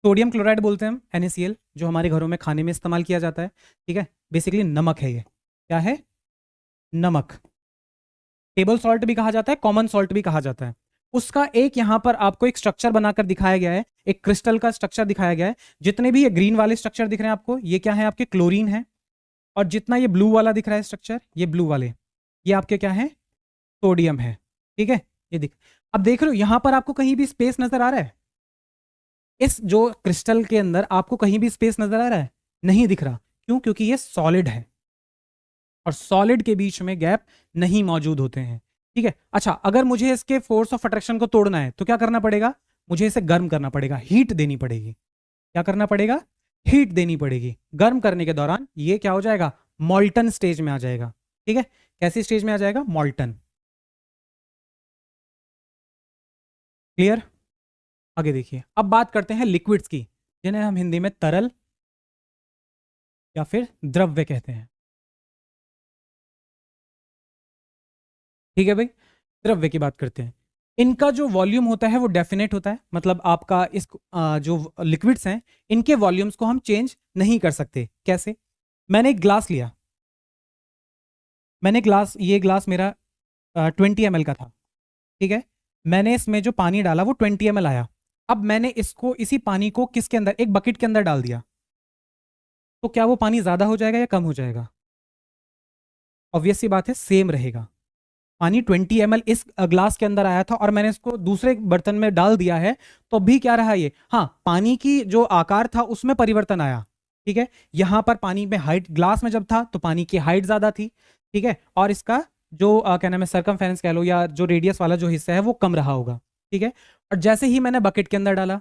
सोडियम क्लोराइड बोलते हैं हम, NaCl, जो हमारे घरों में खाने में इस्तेमाल किया जाता है। ठीक है, बेसिकली नमक है ये। क्या है? नमक। टेबल सॉल्ट भी कहा जाता है, कॉमन सॉल्ट भी कहा जाता है। उसका एक यहां पर आपको एक स्ट्रक्चर बनाकर दिखाया गया है, एक क्रिस्टल का स्ट्रक्चर दिखाया गया है। जितने भी ये ग्रीन वाले स्ट्रक्चर दिख रहे हैं आपको, ये क्या है, आपके क्लोरीन है। और जितना ये ब्लू वाला दिख रहा है स्ट्रक्चर, ये ब्लू वाले, ये आपके क्या है, सोडियम है। ठीक है, ये दिख, अब देख रहे हो यहां पर आपको कहीं भी स्पेस नजर आ रहा है? इस जो क्रिस्टल के अंदर आपको कहीं भी स्पेस नजर आ रहा है? नहीं दिख रहा। क्यों? क्योंकि ये सॉलिड है और सॉलिड के बीच में गैप नहीं मौजूद होते हैं। ठीक है, अच्छा, अगर मुझे इसके फोर्स ऑफ अट्रैक्शन को तोड़ना है तो क्या करना पड़ेगा, मुझे इसे गर्म करना पड़ेगा, हीट देनी पड़ेगी। क्या करना पड़ेगा? हीट देनी पड़ेगी। गर्म करने के दौरान ये क्या हो जाएगा, मॉल्टन स्टेज में आ जाएगा। ठीक है, कैसी स्टेज में आ जाएगा, मॉल्टन। क्लियर? आगे देखिए, अब बात करते हैं लिक्विड्स की, जिन्हें हम हिंदी में तरल या फिर द्रव्य कहते हैं। ठीक है भाई, द्रव्य की बात करते हैं। इनका जो वॉल्यूम होता है वो डेफिनेट होता है, मतलब आपका इस जो लिक्विड्स हैं इनके वॉल्यूम्स को हम चेंज नहीं कर सकते। कैसे? मैंने एक ग्लास लिया, मैंने ग्लास, ये ग्लास मेरा 20 ml का था। ठीक है, मैंने इसमें जो पानी डाला वो 20 ml आया। अब मैंने इसको, इसी पानी को किसके अंदर, एक बकेट के अंदर डाल दिया, तो क्या वो पानी ज्यादा हो जाएगा या कम हो जाएगा? ऑब्वियस सी बात है, सेम रहेगा। पानी 20 ml इस ग्लास के अंदर आया था और मैंने इसको दूसरे बर्तन में डाल दिया है, तो भी क्या रहा ये, हाँ, पानी की जो आकार था उसमें परिवर्तन आया। ठीक है, यहां पर पानी में हाइट, ग्लास में जब था तो पानी की हाइट ज्यादा थी। ठीक है, और इसका जो क्या नाम है, सरकमफेरेंस कह लो, या जो रेडियस वाला जो हिस्सा है वो कम रहा होगा। ठीक है, और जैसे ही मैंने बकेट के अंदर डाला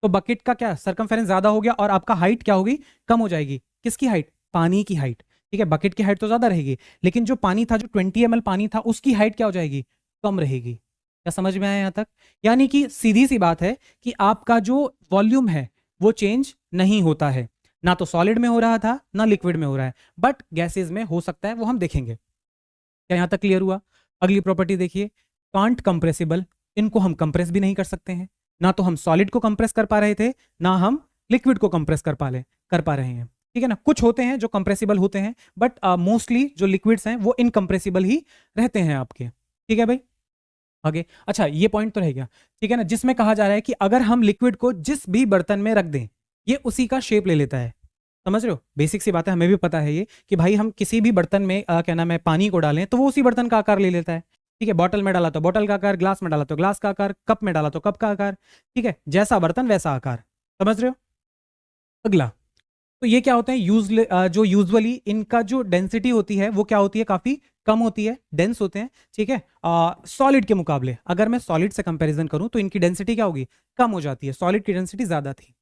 तो बकेट का क्या, सरकमफेरेंस ज्यादा हो गया और आपका हाइट क्या होगी, कम हो जाएगी। किसकी हाइट? पानी की हाइट। ठीक है, बकेट की हाइट तो ज्यादा रहेगी, लेकिन जो पानी था, जो 20 ml पानी था, उसकी हाइट क्या हो जाएगी, कम रहेगी। क्या समझ में आया यहां तक? यानी कि सीधी सी बात है कि आपका जो वॉल्यूम है वो चेंज नहीं होता है, ना तो सॉलिड में हो रहा था ना लिक्विड में हो रहा है, बट गैसेज में हो सकता है, वो हम देखेंगे। क्या यहां तक क्लियर हुआ? अगली प्रॉपर्टी देखिए, कांट कंप्रेसिबल, इनको हम कंप्रेस भी नहीं कर सकते हैं। ना तो हम सॉलिड को कंप्रेस कर पा रहे थे, ना हम लिक्विड को कंप्रेस कर पा रहे हैं। ठीक है ना, कुछ होते हैं जो कंप्रेसिबल होते हैं, बट मोस्टली जो लिक्विड्स हैं वो इनकंप्रेसिबल ही रहते हैं आपके। ठीक है भाई, आगे, अच्छा, ये पॉइंट तो रह गया। ठीक है ना, जिसमें कहा जा रहा है कि अगर हम लिक्विड को जिस भी बर्तन में रख दें ये उसी का शेप ले लेता है। समझ रहे हो? बेसिक सी बात है, हमें भी पता है ये कि भाई हम किसी भी बर्तन में क्या नाम है, पानी को डालें तो वो उसी बर्तन का आकार ले लेता है। ठीक है, बॉटल में डाला तो बॉटल का आकार, ग्लास में डाला तो ग्लास का आकार, कप में डाला तो कप का आकार। ठीक है, जैसा बर्तन वैसा आकार। समझ रहे हो? अगला, तो ये क्या होते हैं, जो यूजुअली इनका जो डेंसिटी होती है वो क्या होती है, काफी कम होती है, डेंस होते हैं। ठीक है, सॉलिड के मुकाबले अगर मैं सॉलिड से कंपैरिजन करूं तो इनकी डेंसिटी क्या होगी, कम हो जाती है, सॉलिड की डेंसिटी ज्यादा थी।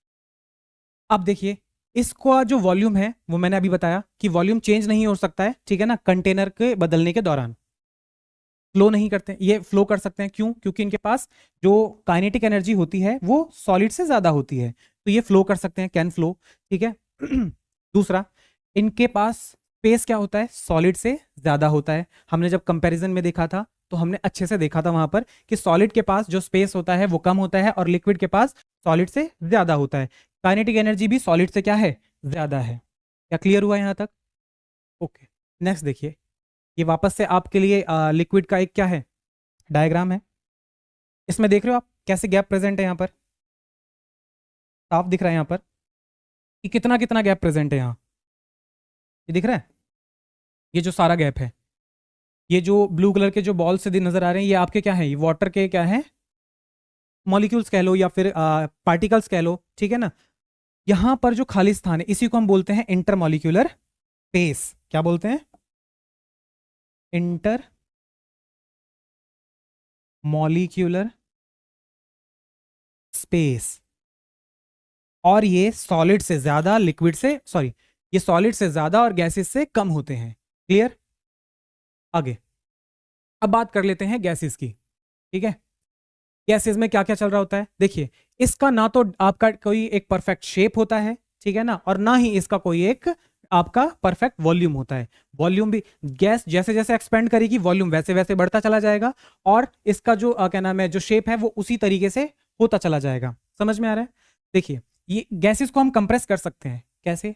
अब देखिए, इसका जो वॉल्यूम है वो मैंने अभी बताया कि वॉल्यूम चेंज नहीं हो सकता है। ठीक है ना, कंटेनर के बदलने के दौरान फ्लो नहीं करते, ये फ्लो कर सकते हैं। क्यों? क्योंकि इनके पास जो काइनेटिक एनर्जी होती है वो सॉलिड से ज्यादा होती है, तो ये फ्लो कर सकते हैं, कैन फ्लो। ठीक है, दूसरा, इनके पास स्पेस क्या होता है, सॉलिड से ज्यादा होता है। हमने जब कंपैरिजन में देखा था तो हमने अच्छे से देखा था वहां पर कि सॉलिड के पास जो स्पेस होता है वो कम होता है और लिक्विड के पास सॉलिड से ज्यादा होता है। काइनेटिक एनर्जी भी सॉलिड से क्या है, ज्यादा है। क्या क्लियर हुआ यहां तक? ओके, नेक्स्ट देखिए, ये वापस से आपके लिए लिक्विड का एक क्या है, डायग्राम है। इसमें देख रहे हो आप, कैसे गैप प्रेजेंट है यहाँ पर, साफ दिख रहा है यहाँ पर कि कितना कितना गैप प्रेजेंट है यहाँ, ये दिख रहा है, ये जो सारा गैप है, ये जो ब्लू कलर के जो बॉल से नजर आ रहे हैं, ये आपके क्या है, ये वाटर के क्या है, मॉलिक्यूल्स कह लो या फिर पार्टिकल्स कह लो, ठीक है ना। यहां पर जो खाली स्थान है इसी को हम बोलते हैं इंटरमॉलिक्यूलर स्पेस। क्या बोलते हैं, इंटर मॉलिक्यूलर स्पेस। और ये सॉलिड से ज्यादा, लिक्विड से, सॉरी, ये सॉलिड से ज्यादा और गैसेस से कम होते हैं। क्लियर। आगे अब बात कर लेते हैं गैसेस की, ठीक है। गैसेस में क्या क्या चल रहा होता है, देखिए, इसका ना तो आपका कोई एक परफेक्ट शेप होता है, ठीक है ना, और ना ही इसका कोई एक आपका परफेक्ट वॉल्यूम होता है। वॉल्यूम भी, गैस जैसे जैसे एक्सपेंड करेगी वॉल्यूम वैसे वैसे बढ़ता चला जाएगा, और इसका जो क्या नाम है, जो शेप है वो उसी तरीके से होता चला जाएगा। समझ में आ रहा है। देखिए, ये गैसेस को हम कंप्रेस कर सकते हैं कैसे,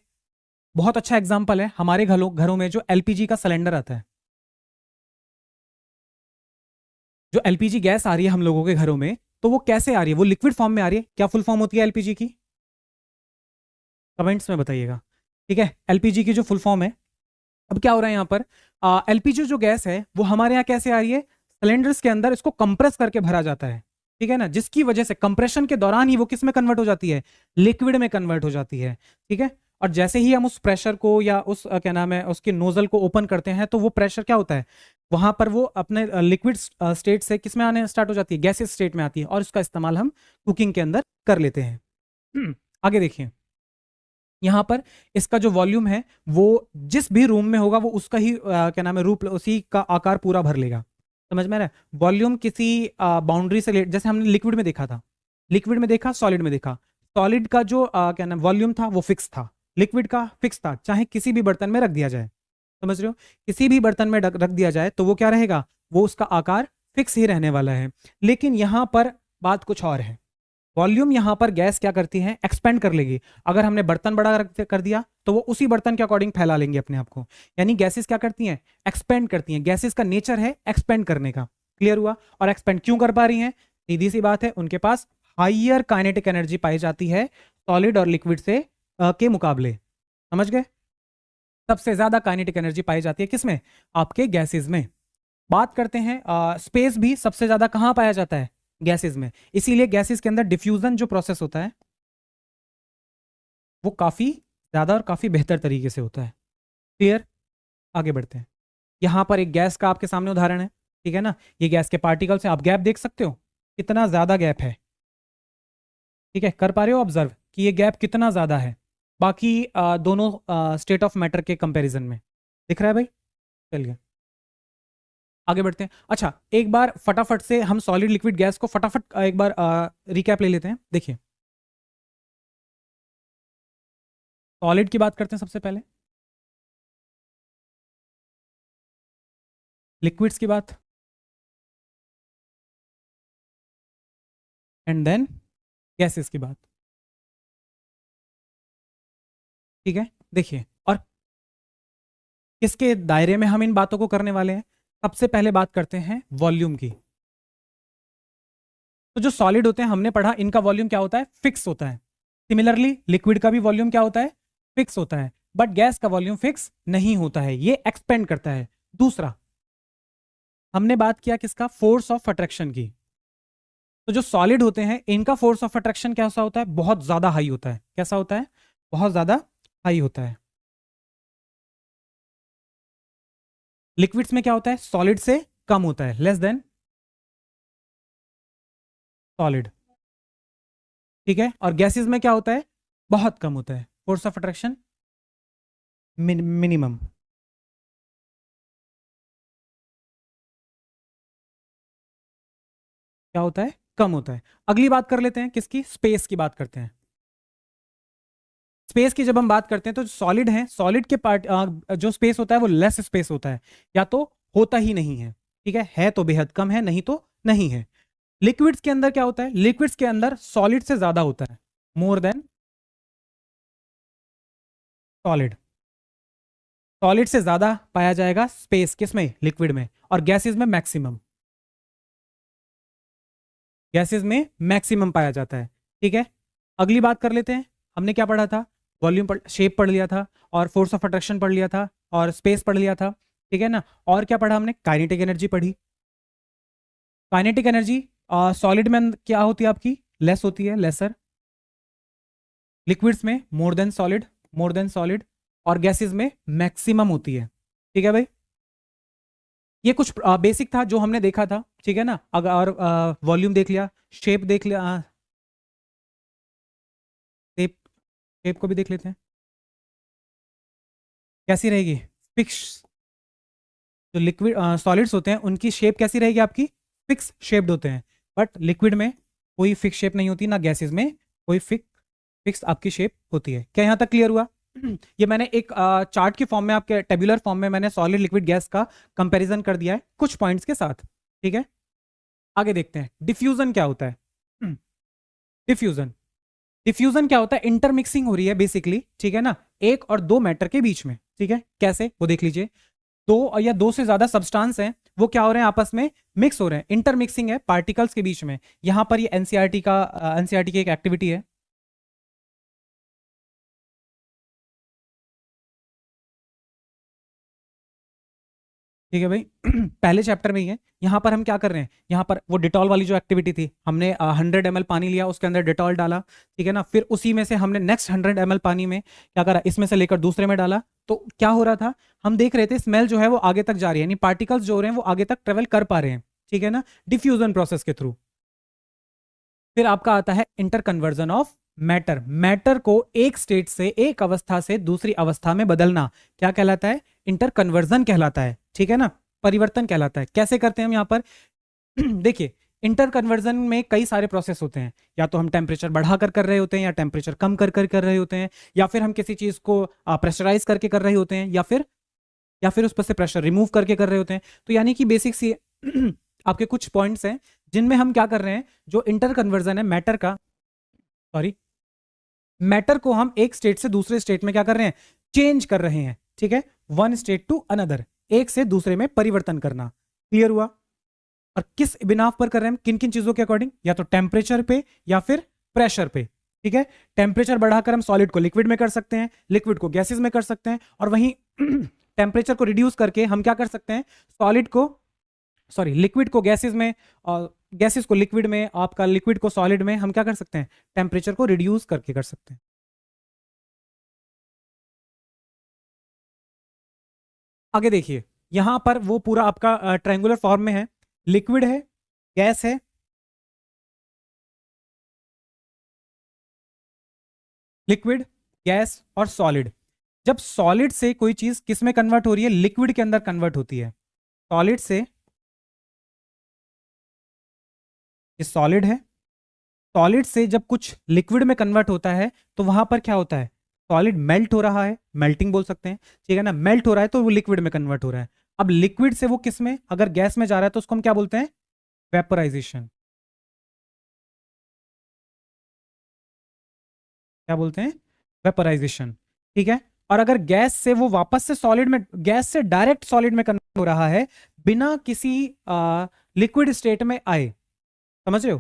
बहुत अच्छा एग्जांपल है हमारे घरों में जो एलपीजी का सिलेंडर आता है, जो एलपीजी गैस आ रही है हम लोगों के घरों में, तो वो कैसे आ रही है, वो लिक्विड फॉर्म में आ रही है। क्या फुल फॉर्म होती है एलपीजी की, कमेंट्स में बताइएगा, ठीक है। एलपीजी की जो फुल फॉर्म है, अब क्या हो रहा है यहाँ पर, एलपीजी जो गैस है वो हमारे यहाँ कैसे आ रही है, सिलेंडर्स के अंदर इसको कंप्रेस करके भरा जाता है, ठीक है ना, जिसकी वजह से कंप्रेशन के दौरान ही वो किस में कन्वर्ट हो जाती है, लिक्विड में कन्वर्ट हो जाती है, ठीक है। और जैसे ही हम उस प्रेशर को या उस क्या नाम है उसके नोजल को ओपन करते हैं, तो वो प्रेशर क्या होता है, वहां पर वो अपने लिक्विड स्टेट से किस में आने स्टार्ट हो जाती है, गैसेस स्टेट में आती है, और उसका इस्तेमाल हम कुकिंग के अंदर कर लेते हैं। आगे देखिए, यहाँ पर इसका जो वॉल्यूम है वो जिस भी रूम में होगा वो उसका ही क्या नाम है रूप, उसी का आकार पूरा भर लेगा। समझ में आ रहा है। वॉल्यूम किसी बाउंड्री से जैसे हमने लिक्विड में देखा था, लिक्विड में देखा, सॉलिड में देखा, सॉलिड का जो क्या नाम वॉल्यूम था वो फिक्स था, लिक्विड का फिक्स था, चाहे किसी भी बर्तन में रख दिया जाए। समझ रहे हो, किसी भी बर्तन में रख दिया जाए तो वो क्या रहेगा, वो उसका आकार फिक्स ही रहने वाला है। लेकिन यहाँ पर बात कुछ और है, वॉल्यूम यहां पर गैस क्या करती है, एक्सपेंड कर लेगी। अगर हमने बर्तन बड़ा कर दिया तो वो उसी बर्तन के अकॉर्डिंग फैला लेंगे अपने आप को, यानी गैसेस क्या करती हैं, एक्सपेंड करती हैं। गैसेस का नेचर है एक्सपेंड करने का। क्लियर हुआ। और एक्सपेंड क्यों कर पा रही हैं, सीधी सी बात है, उनके पास हाइयर काइनेटिक एनर्जी पाई जाती है सॉलिड और लिक्विड से के मुकाबले। समझ गए, सबसे ज्यादा काइनेटिक एनर्जी पाई जाती है किसमें, आपके गैसेस में। बात करते हैं स्पेस भी सबसे ज्यादा कहां पाया जाता है, गैसेस में। इसीलिए गैसेस के अंदर डिफ्यूजन जो प्रोसेस होता है वो काफी ज्यादा और काफी बेहतर तरीके से होता है। क्लियर। आगे बढ़ते हैं। यहां पर एक गैस का आपके सामने उदाहरण है, ठीक है ना, ये गैस के पार्टिकल्स हैं, आप गैप देख सकते हो कितना ज्यादा गैप है, ठीक है, कर पा रहे हो ऑब्जर्व कि ये गैप कितना ज्यादा है बाकी दोनों स्टेट ऑफ मैटर के कंपैरिजन में। दिख रहा है भाई। चलिए आगे बढ़ते हैं। अच्छा, एक बार फटाफट से हम सॉलिड लिक्विड गैस को फटाफट एक बार रिकैप ले लेते हैं। देखिए, सॉलिड की बात करते हैं सबसे पहले, लिक्विड्स की बात, एंड देन गैसेस की बात, ठीक है। देखिए, और किसके दायरे में हम इन बातों को करने वाले हैं, सबसे पहले बात करते हैं वॉल्यूम की। तो जो सॉलिड होते हैं हमने पढ़ा, इनका वॉल्यूम क्या होता है, फिक्स होता है। सिमिलरली लिक्विड का भी वॉल्यूम क्या होता है, फिक्स होता है। बट गैस का वॉल्यूम फिक्स नहीं होता है, ये एक्सपेंड करता है। दूसरा, हमने बात किया किसका, फोर्स ऑफ अट्रैक्शन की। तो जो सॉलिड होते हैं इनका फोर्स ऑफ अट्रैक्शन कैसा होता है, बहुत ज्यादा हाई होता है। कैसा होता है, बहुत ज्यादा हाई होता है। लिक्विड्स में क्या होता है, सॉलिड से कम होता है, लेस देन सॉलिड, ठीक है। और गैसेस में क्या होता है, बहुत कम होता है, फोर्स ऑफ अट्रैक्शन मिनिमम। क्या होता है, कम होता है। अगली बात कर लेते हैं किसकी, स्पेस की बात करते हैं। स्पेस की जब हम बात करते हैं तो सॉलिड है, सॉलिड के पार्ट जो स्पेस होता है वो लेस स्पेस होता है, या तो होता ही नहीं है, ठीक है तो बेहद कम है, नहीं तो नहीं है। लिक्विड्स के अंदर क्या होता है, लिक्विड्स के अंदर सॉलिड से ज्यादा होता है, मोर देन सॉलिड। सॉलिड से ज्यादा पाया जाएगा स्पेस किसमें, लिक्विड में, और गैसेस में मैक्सिमम। गैसेस में मैक्सिमम पाया जाता है। ठीक है, अगली बात कर लेते हैं। हमने क्या पढ़ा था? वॉल्यूम शेप पढ़ लिया था, और फोर्स ऑफ अट्रैक्शन पढ़ लिया था, और स्पेस पढ़ लिया था। ठीक है ना, और क्या पढ़ा हमने? काइनेटिक एनर्जी पढ़ी। काइनेटिक एनर्जी सॉलिड में क्या होती है आपकी? लेस होती है, लेसर। लिक्विड्स में more than solid, more than solid, और गैसेस में मैक्सिमम होती है। ठीक है भाई, ये कुछ बेसिक था जो हमने देखा था। ठीक है ना, अगर वॉल्यूम देख लिया, शेप देख लिया, शेप, शेप को भी देख लेते हैं कैसी रहेगी। फिक्स, जो लिक्विड सॉलिड्स होते हैं उनकी शेप कैसी रहेगी आपकी? फिक्स शेप्ड होते हैं। बट लिक्विड में कोई फिक्स शेप नहीं होती, ना गैसेस में कोई फिक्स आपकी शेप होती है। क्या यहाँ तक क्लियर हुआ? ये मैंने एक चार्ट की फॉर्म में, आपके टेबुलर फॉर्म में मैंने सॉलिड लिक्विड गैस का कंपैरिजन कर दिया है कुछ पॉइंट्स के साथ। ठीक है, आगे देखते हैं डिफ्यूजन क्या होता है। डिफ्यूजन, डिफ्यूजन क्या होता है? इंटरमिक्सिंग हो रही है बेसिकली। ठीक है ना, एक और दो मैटर के बीच में। ठीक है, कैसे वो देख लीजिए। दो या दो से ज्यादा सब्सटेंस हैं, वो क्या हो रहे हैं? आपस में मिक्स हो रहे हैं, इंटरमिक्सिंग है पार्टिकल्स के बीच में। यहां पर ये एनसीईआरटी की एक एक्टिविटी है। ठीक है भाई, पहले चैप्टर में ही है। यहाँ पर हम क्या कर रहे हैं? यहाँ पर वो डिटॉल वाली जो एक्टिविटी थी, हमने 100 ml पानी लिया, उसके अंदर डिटॉल डाला। ठीक है ना, फिर उसी में से हमने नेक्स्ट 100 ml पानी में क्या करा? इसमें से लेकर दूसरे में डाला। तो क्या हो रहा था? हम देख रहे थे स्मेल जो है वो आगे तक जा रही है, यानी पार्टिकल्स जो हो रहे हैं वो आगे तक ट्रेवल कर पा रहे हैं। ठीक है ना, डिफ्यूजन प्रोसेस के थ्रू। फिर आपका आता है inter conversion of matter. Matter को एक स्टेट से, एक अवस्था से दूसरी अवस्था में बदलना क्या कहलाता है? इंटर कन्वर्जन कहलाता है। ठीक है ना, परिवर्तन कहलाता है। कैसे करते हैं हम यहाँ पर? देखिए, इंटर कन्वर्जन में कई सारे प्रोसेस होते हैं। या तो हम टेम्परेचर बढ़ाकर कर रहे होते हैं, या टेम्परेचर कम कर रहे होते हैं, या फिर हम किसी चीज को प्रेशराइज करके कर रहे होते हैं, या फिर उस पर से प्रेशर रिमूव करके कर रहे होते हैं। तो यानी कि बेसिक सी आपके कुछ पॉइंट्स हैं जिनमें हम क्या कर रहे हैं? जो इंटर कन्वर्जन है मैटर का, सॉरी, मैटर को हम एक स्टेट से दूसरे स्टेट में क्या कर रहे हैं? चेंज कर रहे हैं। ठीक है, वन स्टेट टू अनदर, एक से दूसरे में परिवर्तन करना। क्लियर हुआ? और किस बिना पर कर रहे हैं? किन किन चीजों के अकॉर्डिंग? या तो टेम्परेचर पे या फिर प्रेशर पे। ठीक है, टेम्परेचर बढ़ाकर हम सॉलिड को लिक्विड में कर सकते हैं, लिक्विड को गैसेस में कर सकते हैं, और वहीं टेम्परेचर को रिड्यूस करके हम क्या कर सकते हैं? सॉलिड को, सॉरी, लिक्विड को गैसेस में, और गैसेस को लिक्विड में, आपका लिक्विड को सॉलिड में हम क्या कर सकते हैं? टेम्परेचर को रिड्यूस करके कर सकते हैं। आगे देखिए, यहां पर वो पूरा आपका ट्रायंगुलर फॉर्म में है। लिक्विड है, गैस है, लिक्विड, गैस और सॉलिड। जब सॉलिड से कोई चीज किस में कन्वर्ट हो रही है? लिक्विड के अंदर कन्वर्ट होती है। सॉलिड से, ये सॉलिड है, सॉलिड से जब कुछ लिक्विड में कन्वर्ट होता है तो वहां पर क्या होता है? सॉलिड मेल्ट हो रहा है, मेल्टिंग बोल सकते हैं। ठीक है ना, मेल्ट हो रहा है तो वो लिक्विड में कन्वर्ट हो रहा है। अब लिक्विड से वो किस में, अगर गैस में जा रहा है तो उसको हम क्या बोलते हैं? वेपोराइजेशन। क्या बोलते हैं? वेपोराइजेशन। ठीक है, और अगर गैस से वो वापस से सॉलिड में, गैस से डायरेक्ट सॉलिड में कन्वर्ट हो रहा है बिना किसी लिक्विड स्टेट में आए, समझ रहे हो?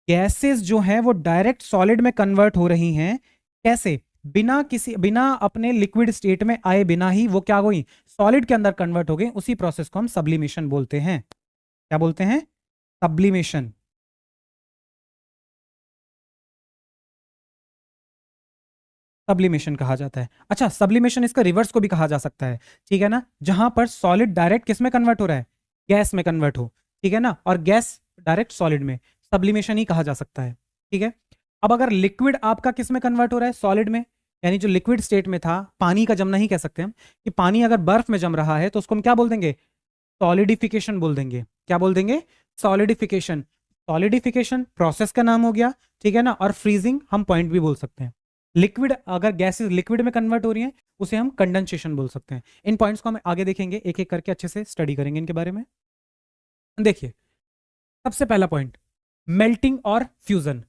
गैसेस जो हैं वो डायरेक्ट सॉलिड में कन्वर्ट हो रही हैं। कैसे? बिना अपने लिक्विड स्टेट में आए बिना ही वो क्या हो गई? सॉलिड के अंदर कन्वर्ट हो गई। उसी प्रोसेस को हम सब्लिमेशन बोलते हैं। क्या बोलते हैं? सब्लिमेशन। सब्लिमेशन कहा जाता है। अच्छा, सब्लिमेशन इसका रिवर्स को भी कहा जा सकता है। ठीक है ना, जहां पर सॉलिड डायरेक्ट किस में कन्वर्ट हो रहा है? गैस में कन्वर्ट हो। ठीक है ना, और गैस डायरेक्ट सॉलिड में, सब्लिमेशन ही कहा जा सकता है। ठीक है, अब अगर लिक्विड आपका किस में कन्वर्ट हो रहा है? सॉलिड में, यानी जो लिक्विड स्टेट में था, पानी का जमना ही कह सकते हैं हम, कि पानी अगर बर्फ में जम रहा है तो उसको हम क्या बोल देंगे? सॉलिडिफिकेशन बोल देंगे। क्या बोल देंगे? सॉलिडिफिकेशन। सॉलिडिफिकेशन प्रोसेस का नाम हो गया। ठीक है ना, और फ्रीजिंग हम पॉइंट भी बोल सकते हैं। लिक्विड, अगर गैसेस लिक्विड में कन्वर्ट हो रही हैं उसे हम कंडेंसेशन बोल सकते हैं। इन पॉइंट्स को हम आगे देखेंगे, एक एक करके अच्छे से स्टडी करेंगे इनके बारे में। देखिए, सबसे पहला पॉइंट, मेल्टिंग और फ्यूजन।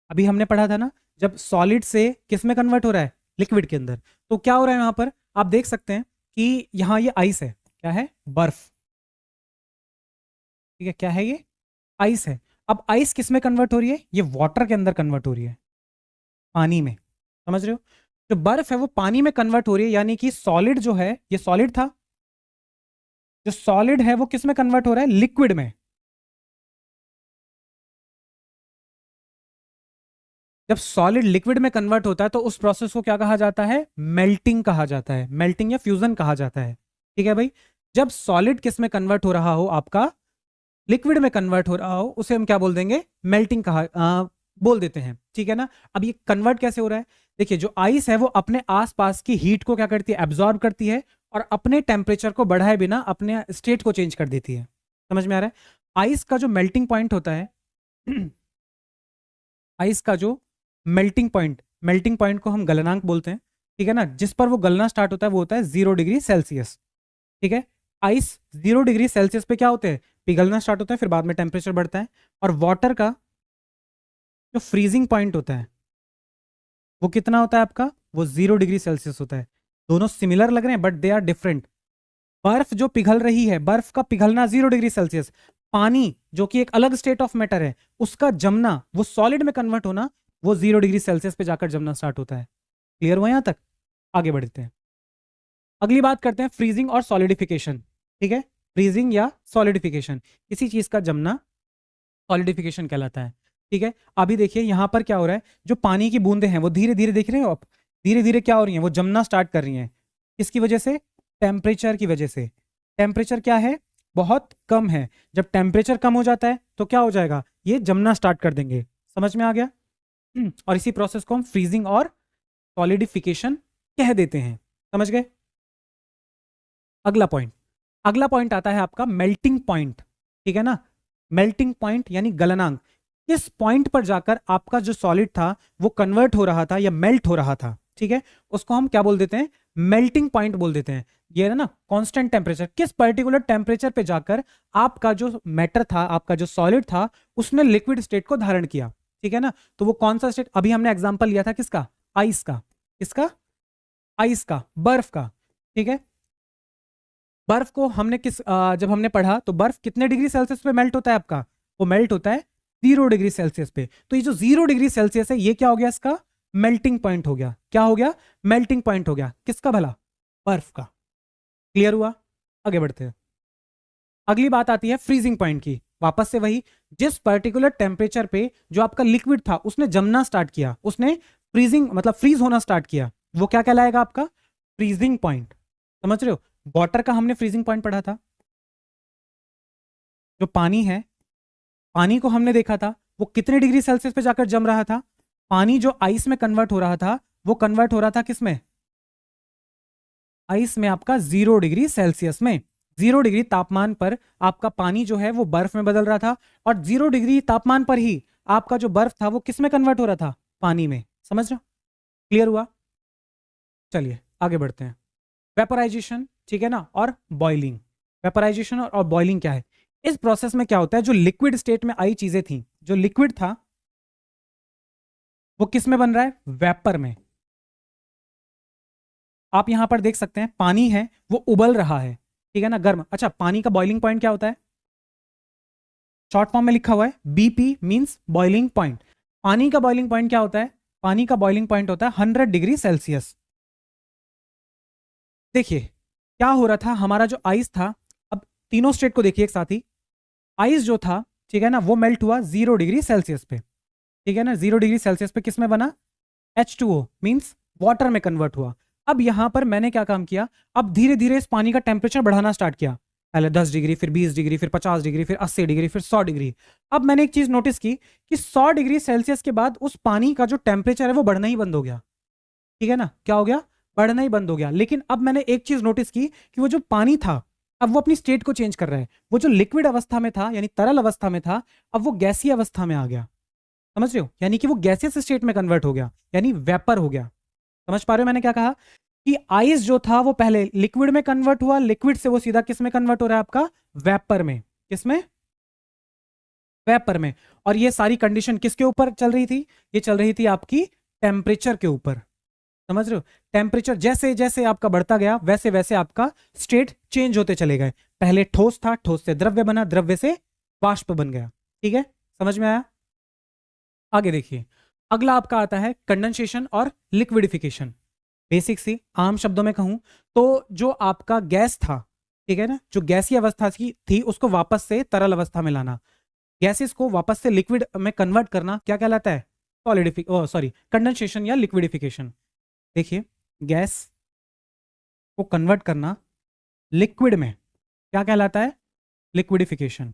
अभी हमने पढ़ा था ना, जब सॉलिड से किस में कन्वर्ट हो रहा है? लिक्विड के अंदर। तो क्या हो रहा है यहाँ पर? आप देख सकते हैं कि यहाँ ये आइस है। क्या है? बर्फ। ठीक है, क्या है ये? आइस है। अब आइस किस में कन्वर्ट हो रही है? ये वाटर के अंदर कन्वर्ट हो रही है, पानी में। समझ रहे हो? जो बर्फ है वो पानी में कन्वर्ट हो रही है, यानी कि सॉलिड जो है, ये सॉलिड था, जो सॉलिड है वो किस में कन्वर्ट हो रहा है? लिक्विड में। जब सॉलिड लिक्विड में कन्वर्ट होता है तो उस प्रोसेस को क्या कहा जाता है? मेल्टिंग कहा जाता है, मेल्टिंग या फ्यूजन कहा जाता है। ठीक है भाई? जब सॉलिड किस में कन्वर्ट हो रहा हो? आपका लिक्विड में कन्वर्ट हो रहा हो, उसे हम क्या बोल देंगे? मेल्टिंग बोल देते हैं। ठीक है ना? अब ये कन्वर्ट कैसे हो रहा है? देखिए, जो आइस है वो अपने आसपास की हीट को क्या करती है? एब्जॉर्ब करती है और अपने टेम्परेचर को बढ़ाए बिना अपने स्टेट को चेंज कर देती है। समझ में आ रहा है? आइस का जो मेल्टिंग पॉइंट होता है आइस का जो मेल्टिंग पॉइंट को हम गलनांक बोलते हैं। ठीक है ना? जिस पर वो गलना स्टार्ट होता है वो होता है 0 डिग्री सेल्सियस। ठीक है? आइस 0 डिग्री सेल्सियस पे क्या होते हैं? पिघलना स्टार्ट होता है, फिर बाद में टेम्परेचर बढ़ता है। और वाटर का जो फ्रीजिंग पॉइंट होता है वो कितना होता है आपका? वो 0 डिग्री सेल्सियस होता है। दोनों सिमिलर लग रहे हैं बट दे आर डिफरेंट। बर्फ जो पिघल रही है, बर्फ का पिघलना 0 डिग्री सेल्सियस, पानी जो कि एक अलग स्टेट ऑफ मैटर है, उसका जमना, वो सॉलिड में कन्वर्ट होना, वो 0 डिग्री सेल्सियस पे जाकर जमना स्टार्ट होता है। क्लियर हुआ? यहां तक आगे बढ़ते हैं। अगली बात करते हैं फ्रीजिंग और सॉलिडिफिकेशन। ठीक है? फ्रीजिंग या सॉलिडिफिकेशन, किसी चीज का जमना सॉलिडिफिकेशन कहलाता है। ठीक है? अभी देखिए यहां पर क्या हो रहा है, जो पानी की बूंदे हैं वो धीरे धीरे, देख रहे हो आप, धीरे धीरे क्या हो रही हैं? वो जमना स्टार्ट कर रही हैं। किसकी वजह से? टेम्परेचर की वजह से। टेम्परेचर क्या है? बहुत कम है। जब टेम्परेचर कम हो जाता है तो क्या हो जाएगा? ये जमना स्टार्ट कर देंगे। समझ में आ गया? और इसी प्रोसेस को हम फ्रीजिंग और सॉलिडिफिकेशन कह देते हैं। समझ गए? अगला पॉइंट आता है आपका मेल्टिंग पॉइंट। ठीक है ना? मेल्टिंग पॉइंट यानी गलनांक। किस पॉइंट पर जाकर आपका जो सॉलिड था वो कन्वर्ट हो रहा था या मेल्ट हो रहा था। ठीक है? उसको हम क्या बोल देते हैं? मेल्टिंग पॉइंट बोल देते हैं। ये है ना कांस्टेंट टेम्परेचर, किस पर्टिकुलर टेम्परेचर पे जाकर आपका जो मैटर था, आपका जो सॉलिड था, उसने लिक्विड स्टेट को धारण किया। ठीक है ना? तो वो कौन सा स्टेट? अभी हमने एग्जांपल लिया था किसका? आइस का। किसका? आइस का, बर्फ का। ठीक है? बर्फ को हमने जब हमने पढ़ा तो बर्फ कितने डिग्री सेल्सियस पे मेल्ट होता है आपका? वो मेल्ट होता है 0 डिग्री सेल्सियस पे। तो ये जो 0 डिग्री सेल्सियस है, ये क्या हो गया? इसका मेल्टिंग पॉइंट हो गया। क्या हो गया? मेल्टिंग पॉइंट हो गया। किसका भला? बर्फ का। क्लियर हुआ? आगे बढ़ते हैं। अगली बात आती है फ्रीजिंग पॉइंट की। वापस से वही, जिस पर्टिकुलर टेम्परेचर पे जो आपका लिक्विड था उसने जमना स्टार्ट किया, उसने फ्रीजिंग मतलब फ्रीज होना स्टार्ट किया, वो क्या कहलाएगा आपका? Freezing point. समझ रहे हो? वाटर का हमने फ्रीजिंग पॉइंट पढ़ा था। जो पानी है, पानी को हमने देखा था वो कितने डिग्री सेल्सियस पे जाकर जम रहा था? पानी जो आइस में कन्वर्ट हो रहा था वो कन्वर्ट हो रहा था किस में? आइस में, आपका 0 डिग्री सेल्सियस में। 0 डिग्री तापमान पर आपका पानी जो है वो बर्फ में बदल रहा था, और 0 डिग्री तापमान पर ही आपका जो बर्फ था वो किस में कन्वर्ट हो रहा था? पानी में। समझ रहे हो? क्लियर हुआ? चलिए आगे बढ़ते हैं। वेपराइजेशन, ठीक है ना, और बॉइलिंग। वेपराइजेशन और बॉइलिंग क्या है? इस प्रोसेस में क्या होता है, जो लिक्विड स्टेट में आई चीजें थी, जो लिक्विड था वो किस में बन रहा है? वेपर में। आप यहां पर देख सकते हैं पानी है वो उबल रहा है। ठीक है ना, गर्म। अच्छा, पानी का बॉइलिंग पॉइंट क्या होता है? शॉर्ट फॉर्म में लिखा हुआ है बीपी, मींस बॉइलिंग पॉइंट। पानी का बॉइलिंग पॉइंट क्या होता है? पानी का बॉइलिंग पॉइंट होता है 100 डिग्री सेल्सियस। देखिए क्या हो रहा था, हमारा जो आइस था, अब तीनों स्टेट को देखिए एक साथ ही। आइस जो था, ठीक है ना, वो मेल्ट हुआ 0 डिग्री सेल्सियस पे। ठीक है ना, 0 डिग्री सेल्सियस पे किस में बना? H2O, मींस वाटर में कन्वर्ट हुआ। अब यहां पर मैंने क्या काम किया, अब धीरे धीरे इस पानी का टेम्परेचर बढ़ाना स्टार्ट किया। पहले 10 डिग्री, फिर 20 डिग्री, फिर 50 डिग्री, फिर 80 डिग्री, फिर 100 डिग्री। अब मैंने एक चीज नोटिस की कि 100 डिग्री सेल्सियस के बाद उस पानी का जो टेम्परेचर है वो बढ़ना ही बंद हो गया। ठीक है ना, क्या हो गया? बढ़ना ही बंद हो गया। लेकिन अब मैंने एक चीज नोटिस की कि वो जो पानी था अब वो अपनी स्टेट को चेंज कर रहा है। वो जो लिक्विड अवस्था में था यानी तरल अवस्था में था, अब वो गैसीय अवस्था में आ गया। समझ रहे हो? यानी कि वो गैसियस स्टेट में कन्वर्ट हो गया, यानी वेपर हो गया। समझ पा रहे हो मैंने क्या कहा? कि आइस जो था वो पहले लिक्विड में कन्वर्ट हुआ, लिक्विड से वो सीधा किस में कन्वर्ट हो रहा है आपका? वेपर में। किस में? वेपर में। और ये सारी कंडीशन किसके ऊपर चल रही थी? ये चल रही थी आपकी टेम्परेचर के ऊपर। समझ रहे हो? टेम्परेचर जैसे जैसे आपका बढ़ता गया वैसे वैसे आपका स्टेट चेंज होते चले गए। पहले ठोस था, ठोस से द्रव्य बना, द्रव्य से वाष्प बन गया। ठीक है, समझ में आया? आगे देखिए, अगला आपका आता है कंडेंसेशन और लिक्विडिफिकेशन। बेसिक सी आम शब्दों में कहूं तो जो आपका गैस था, ठीक है ना, जो गैसीय अवस्था थी उसको वापस से तरल अवस्था में लाना, गैसेस को वापस से लिक्विड में कन्वर्ट करना, क्या कहलाता है? कंडेंसेशन या लिक्विडिफिकेशन। देखिए, गैस को कन्वर्ट करना लिक्विड में क्या कहलाता है? लिक्विडिफिकेशन।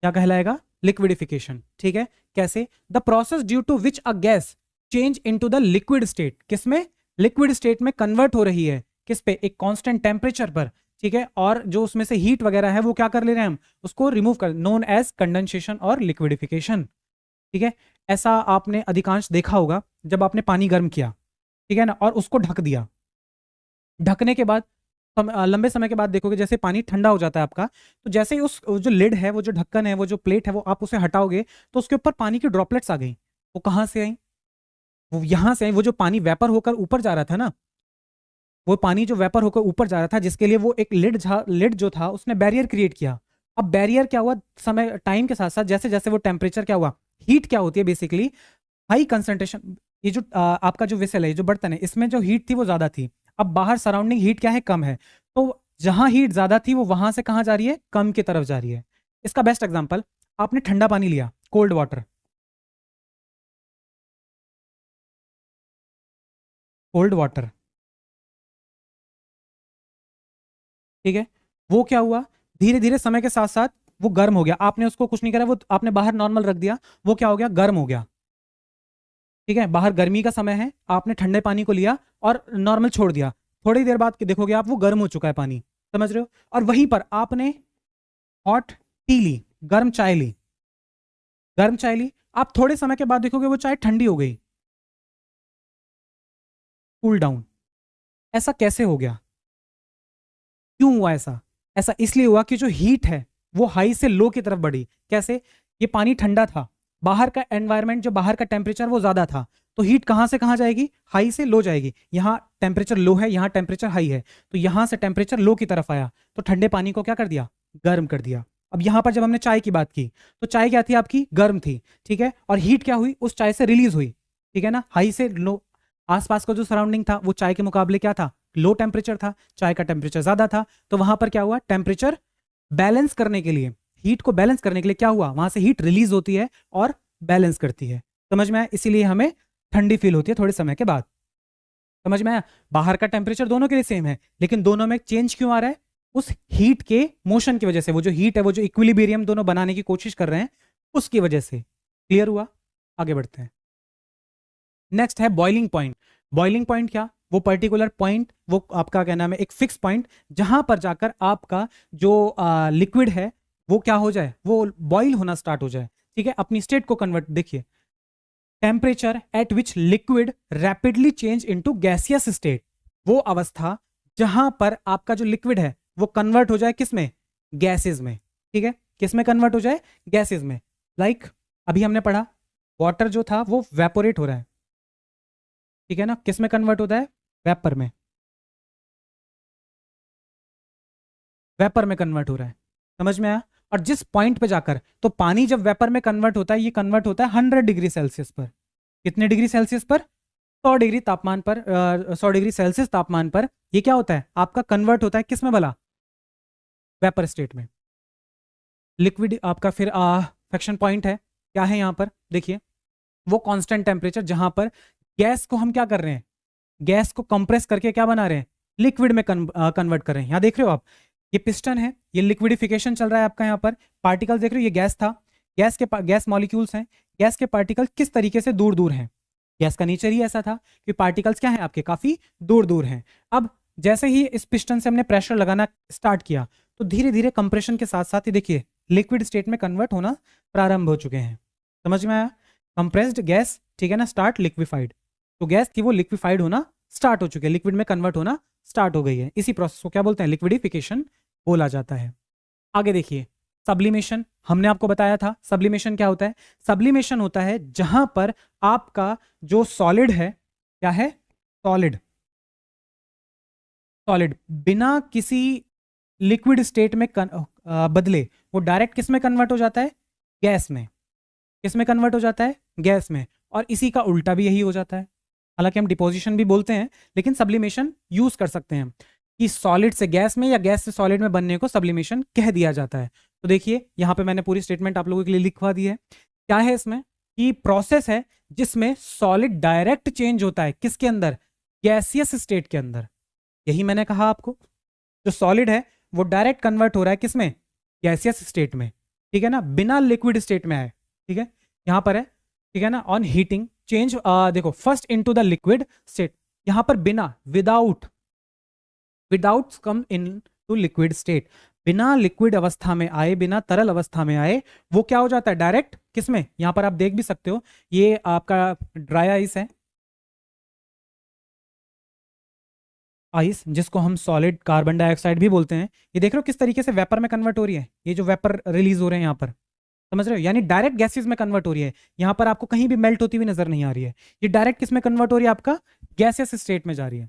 क्या कहलाएगा? लिक्विडिफिकेशन। ठीक है, कैसे? The process due to which a gas change into the liquid state, किसमें? लिक्विड स्टेट में कन्वर्ट हो रही है, किस पे? एक कांस्टेंट टेम्परेचर पर, ठीक है, और जो उसमें से हीट वगैरह है वो क्या कर ले रहे हैं हम, उसको रिमूव कर, नोन एज कंडेंसेशन और लिक्विडिफिकेशन। ठीक है, ऐसा आपने अधिकांश देखा होगा जब आपने पानी गर्म किया, ठीक है ना, और उसको ढक दिया, ढकने के बाद लंबे समय के बाद देखोगे जैसे पानी ठंडा हो जाता है आपका, तो जैसे ही उस जो लिड है, वो जो ढक्कन है, वो जो प्लेट है, वो आप उसे हटाओगे तो उसके ऊपर पानी की ड्रॉपलेट्स आ गई। वो कहाँ से आई? वो यहां से आई। वो जो पानी वेपर होकर ऊपर जा रहा था ना, वो पानी जो वेपर होकर ऊपर जा रहा था, जिसके लिए वो एक लिड जो था उसने बैरियर क्रिएट किया। अब बैरियर क्या हुआ, समय टाइम के साथ साथ जैसे जैसे वो टेम्परेचर क्या हुआ, हीट क्या होती है बेसिकली, हाई कंसंट्रेशन, ये जो आपका जो वेसल है, जो बर्तन है, इसमें जो हीट थी वो ज्यादा थी। अब बाहर सराउंडिंग हीट क्या है, कम है, तो जहां हीट ज्यादा थी वो वहां से कहां जा रही है, कम की तरफ जा रही है। इसका बेस्ट एग्जांपल, आपने ठंडा पानी लिया, कोल्ड वाटर, कोल्ड वाटर, ठीक है, वो क्या हुआ, धीरे धीरे समय के साथ साथ वो गर्म हो गया। आपने उसको कुछ नहीं करा, वो आपने बाहर नॉर्मल रख दिया, वो क्या हो गया, गर्म हो गया। ठीक है, बाहर गर्मी का समय है, आपने ठंडे पानी को लिया और नॉर्मल छोड़ दिया, थोड़ी देर बाद देखोगे आप वो गर्म हो चुका है पानी, समझ रहे हो? और वहीं पर आपने हॉट टी ली, गर्म चाय ली, गर्म चाय ली, आप थोड़े समय के बाद देखोगे वो चाय ठंडी हो गई, कूल डाउन। ऐसा कैसे हो गया? क्यों हुआ ऐसा? ऐसा इसलिए हुआ कि जो हीट है वो हाई से लो की तरफ बढ़ी। कैसे? ये पानी ठंडा था, बाहर का एनवायरनमेंट, जो बाहर का टेम्परेचर वो ज्यादा था, तो हीट कहां से कहां जाएगी, हाई से लो जाएगी। यहाँ टेम्परेचर लो है, यहाँ टेम्परेचर हाई है, तो यहां से टेम्परेचर लो की तरफ आया, तो ठंडे पानी को क्या कर दिया, गर्म कर दिया। अब यहां पर जब हमने चाय की बात की, तो चाय क्या थी आपकी, गर्म थी, ठीक है, और हीट क्या हुई, उस चाय से रिलीज हुई, ठीक है ना, हाई से लो। आसपास का जो सराउंडिंग था वो चाय के मुकाबले क्या था, लो टेम्परेचर था, चाय का टेम्परेचर ज्यादा था, तो वहां पर क्या हुआ, टेम्परेचर बैलेंस करने के लिए, हीट को बैलेंस करने के लिए क्या हुआ, वहां से हीट रिलीज होती है और बैलेंस करती है। समझ में आया? इसीलिए हमें ठंडी फील होती है थोड़े समय के बाद। समझ में आया? बाहर का टेम्परेचर दोनों के लिए सेम है, लेकिन दोनों में चेंज क्यों आ रहा है, उस हीट के मोशन की वजह से। वो जो हीट है, वो जो इक्विलिब्रियम दोनों बनाने की कोशिश कर रहे हैं, उसकी वजह से। क्लियर हुआ? आगे बढ़ते हैं। नेक्स्ट है बॉइलिंग पॉइंट। बॉइलिंग पॉइंट क्या, वो पर्टिकुलर पॉइंट, वो आपका क्या नाम है, एक फिक्स पॉइंट, जहां पर जाकर आपका जो लिक्विड है वो क्या हो जाए, वो बॉईल होना स्टार्ट हो जाए, ठीक है, अपनी स्टेट को कन्वर्ट। देखिए, temperature at which liquid rapidly change into gaseous state, वो अवस्था जहां पर आपका जो लिक्विड है वो कन्वर्ट हो जाए किस में, गैसेस में। ठीक है, किस में कन्वर्ट हो जाए, गैसेस में। लाइक अभी हमने पढ़ा, वाटर जो था वो वेपोरेट हो रहा है, ठीक है ना, किस में कन्वर्ट होता है, वेपर में, वेपर में कन्वर्ट हो रहा है। समझ में आया? और जिस पॉइंट पे जाकर, तो पानी जब वेपर में कन्वर्ट होता है, ये कन्वर्ट होता है 100 डिग्री सेल्सियस पर। कितने डिग्री सेल्सियस पर, 100 डिग्री तापमान पर, 100 डिग्री सेल्सियस तापमान पर ये क्या होता है आपका, कन्वर्ट होता है किस में भला, वेपर स्टेट में। लिक्विड आपका फिर फ्रिक्शन पॉइंट है, क्या है यहाँ पर, देखिए, वो कांस्टेंट टेम्परेचर जहां पर गैस को हम क्या कर रहे हैं, गैस को कंप्रेस करके क्या बना रहे हैं, लिक्विड में कन्वर्ट कर रहे हैं। यहाँ देख रहे हो आप, ये पिस्टन है, ये लिक्विडिफिकेशन चल रहा है आपका। यहाँ पर पार्टिकल देख रहे हो, ये गैस था, गैस मॉलिक्यूल्स हैं, गैस के पार्टिकल किस तरीके से दूर दूर हैं, गैस का नेचर ही ऐसा था कि पार्टिकल्स क्या हैं आपके, काफी दूर दूर हैं। अब जैसे ही इस पिस्टन से हमने प्रेशर लगाना स्टार्ट किया, तो धीरे धीरे कंप्रेशन के साथ साथ ही देखिए लिक्विड स्टेट में कन्वर्ट होना प्रारंभ हो चुके हैं। समझ में आया? कंप्रेस्ड गैस, ठीक है ना, स्टार्ट लिक्विफाइड, तो गैस थी वो लिक्विफाइड होना स्टार्ट हो चुकी है, लिक्विड में कन्वर्ट होना स्टार्ट हो गई है। इसी प्रोसेस को क्या बोलते हैं, लिक्विडिफिकेशन बोला जाता है। आगे देखिए, सब्लिमेशन, हमने आपको बताया था सब्लिमेशन क्या होता है। सब्लिमेशन होता है जहां पर आपका जो सॉलिड है, क्या है, सॉलिड, सॉलिड बिना किसी लिक्विड स्टेट में बदले वो डायरेक्ट किस में कन्वर्ट हो जाता है? गैस में। किस में कन्वर्ट हो जाता है? गैस में। और इसी का उल्टा भी यही हो जाता है। हालांकि हम डिपोजिशन भी बोलते हैं, लेकिन सब्लिमेशन यूज कर सकते हैं कि सॉलिड से गैस में या गैस से सॉलिड में बनने को सब्लिमेशन कह दिया जाता है। तो देखिए यहाँ पे मैंने पूरी स्टेटमेंट आप लोगों के लिए लिखवा दी है। क्या है इसमें कि प्रोसेस है जिसमें सॉलिड डायरेक्ट चेंज होता है किसके अंदर? गैसियस स्टेट के अंदर। यही मैंने कहा आपको, जो सॉलिड है वो डायरेक्ट कन्वर्ट हो रहा है किसमें? गैसियस स्टेट में, ठीक है ना, बिना लिक्विड स्टेट में आए। ठीक है, यहां पर है, ठीक है ना, ऑन हीटिंग चेंज, देखो first into the liquid state, यहां पर बिना, without, without come in to liquid state, बिना लिक्विड अवस्था में आए, बिना तरल अवस्था में आए, वो क्या हो जाता है? डायरेक्ट किसमें? यहां पर आप देख भी सकते हो, ये आपका ड्राई आइस है, आइस जिसको हम सॉलिड कार्बन डाइऑक्साइड भी बोलते हैं। ये देख रहे हो किस तरीके से वेपर में कन्वर्ट हो रही है, ये जो वेपर रिलीज हो रहे हैं यहाँ पर, समझ रहे हो? यानी डायरेक्ट गैसेस में कन्वर्ट हो रही है। यहाँ पर आपको कहीं भी मेल्ट होती हुई नजर नहीं आ रही है, ये डायरेक्ट किस में कन्वर्ट हो रही है? आपका गैसियस स्टेट में जा रही है।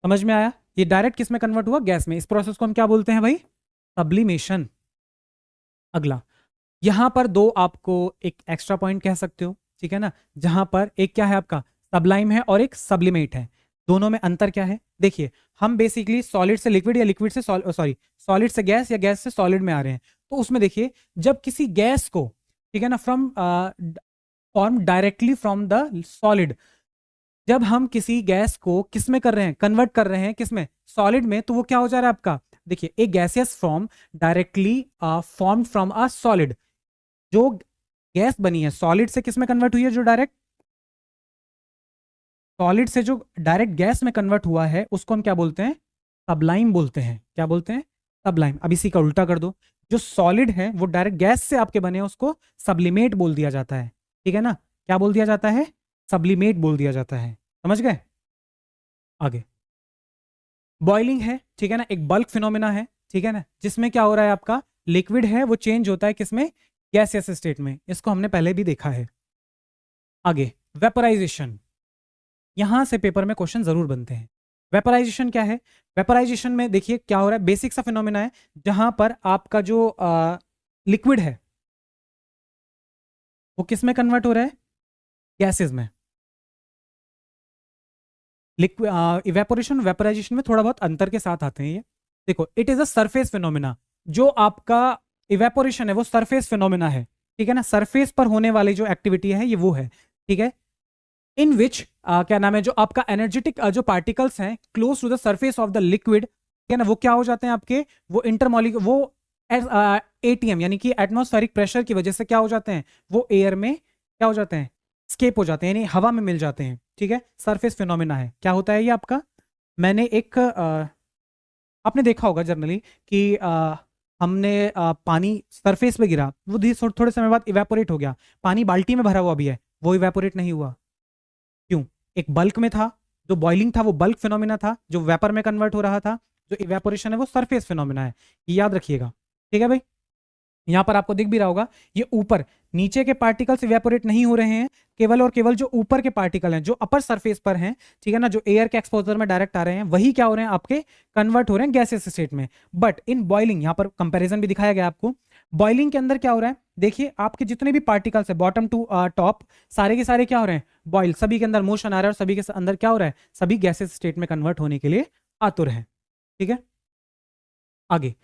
समझ में आया? ये डायरेक्ट किस में कन्वर्ट हुआ? गैस में। इस प्रोसेस को हम क्या बोलते हैं भाई? सब्लिमेशन। अगला, यहां पर दो आपको एक एक्स्ट्रा पॉइंट कह सकते हो, ठीक है ना, जहां पर एक क्या है आपका? सबलाइम है और एक सब्लिमेट है। दोनों में अंतर क्या है? देखिए, हम बेसिकली सॉलिड से लिक्विड या लिक्विड से सॉलिड से गैस या गैस से सॉलिड में आ रहे हैं। तो उसमें देखिए, जब किसी गैस को, ठीक है ना, from form directly from the solid, जब हम किसी गैस को किस में कर रहे हैं? कन्वर्ट कर रहे हैं किसमें? सॉलिड में। तो वो क्या हो जा रहा है आपका? देखिए, एक gaseous form directly form from a solid, जो गैस बनी है सॉलिड से किस में कन्वर्ट हुई है? जो डायरेक्ट सॉलिड से जो डायरेक्ट गैस में कन्वर्ट हुआ है, उसको हम क्या बोलते हैं? सबलाइम बोलते हैं। क्या बोलते हैं? सबलाइम। अब इसी का उल्टा कर दो, जो सॉलिड है वो डायरेक्ट गैस से आपके बने हैं, उसको सब्लिमेट बोल दिया जाता है। ठीक है ना? क्या बोल दिया जाता है? सब्लिमेट बोल दिया जाता है। समझ गए? आगे, बॉइलिंग है, ठीक है ना, एक बल्क फिनोमिना है, ठीक है ना, जिसमें क्या हो रहा है? आपका लिक्विड है वो चेंज होता है किसमें? गैसियस स्टेट में। इसको हमने पहले भी देखा है। आगे, वेपराइजेशन, यहां से पेपर में क्वेश्चन जरूर बनते हैं। वेपराइजेशन क्या है? वेपराइजेशन में देखिए क्या हो रहा है, बेसिक सा फिनोमिना है, जहां पर आपका जो लिक्विड है वो किस में कन्वर्ट हो रहा है? गैसेस में। लिक्विड इवेपोरेशन वेपराइजेशन में थोड़ा बहुत अंतर के साथ आते हैं ये। देखो, it is a surface phenomena. जो आपका इवेपोरेशन है वो सरफेस फिनोमिना है, ठीक है ना, सरफेस पर होने वाली जो एक्टिविटी है ये वो है, ठीक है, इन विच क्या नाम है, जो आपका एनर्जेटिक जो पार्टिकल्स हैं close to the surface of the liquid, ठीक है ना, वो क्या हो जाते हैं आपके? वो इंटरमॉलिक्यूल, वो एटीएम यानी कि एटमॉस्फेरिक प्रेशर की वजह से क्या हो जाते हैं? वो एयर में क्या हो जाते हैं? स्केप हो जाते हैं, यानी हवा में मिल जाते हैं। ठीक है, सरफेस फिनोमिना है। क्या होता है ये आपका? मैंने एक आपने देखा होगा जनरली कि हमने पानी सरफेस पे गिरा, वो थोड़े समय बाद इवेपोरेट हो गया। पानी बाल्टी में भरा हुआ भी है, वो इवेपोरेट नहीं हुआ। क्यों? एक बल्क में था, जो बॉइलिंग था वो बल्क फिनोमिना था, जो वेपर में कन्वर्ट हो रहा था, जो इवेपोरेशन है वो सरफेस फिनोमिना है। ये याद रखिएगा, ठीक है भाई? यहां पर आपको दिख भी रहा होगा, ये ऊपर नीचे के पार्टिकल्स इवेपोरेट नहीं हो रहे हैं, केवल और केवल जो ऊपर के पार्टिकल हैं, जो अपर सरफेस पर हैं, ठीक है ना, जो एयर के एक्सपोजर में डायरेक्ट आ रहे हैं, वही क्या हो रहे हैं? आपके कन्वर्ट हो रहे हैं गैसेस स्टेट में। बट इन बॉइलिंग, यहां पर कंपैरिजन भी दिखाया गया आपको, बॉइलिंग के अंदर क्या हो रहा है? देखिए, आपके जितने भी पार्टिकल्स है बॉटम टू टॉप, सारे के सारे क्या हो रहे हैं? बॉइल। सभी के अंदर मोशन आ रहा है और सभी के अंदर क्या हो रहा है? सभी गैसेस स्टेट में कन्वर्ट होने के लिए आतुर है। ठीक है, आगे,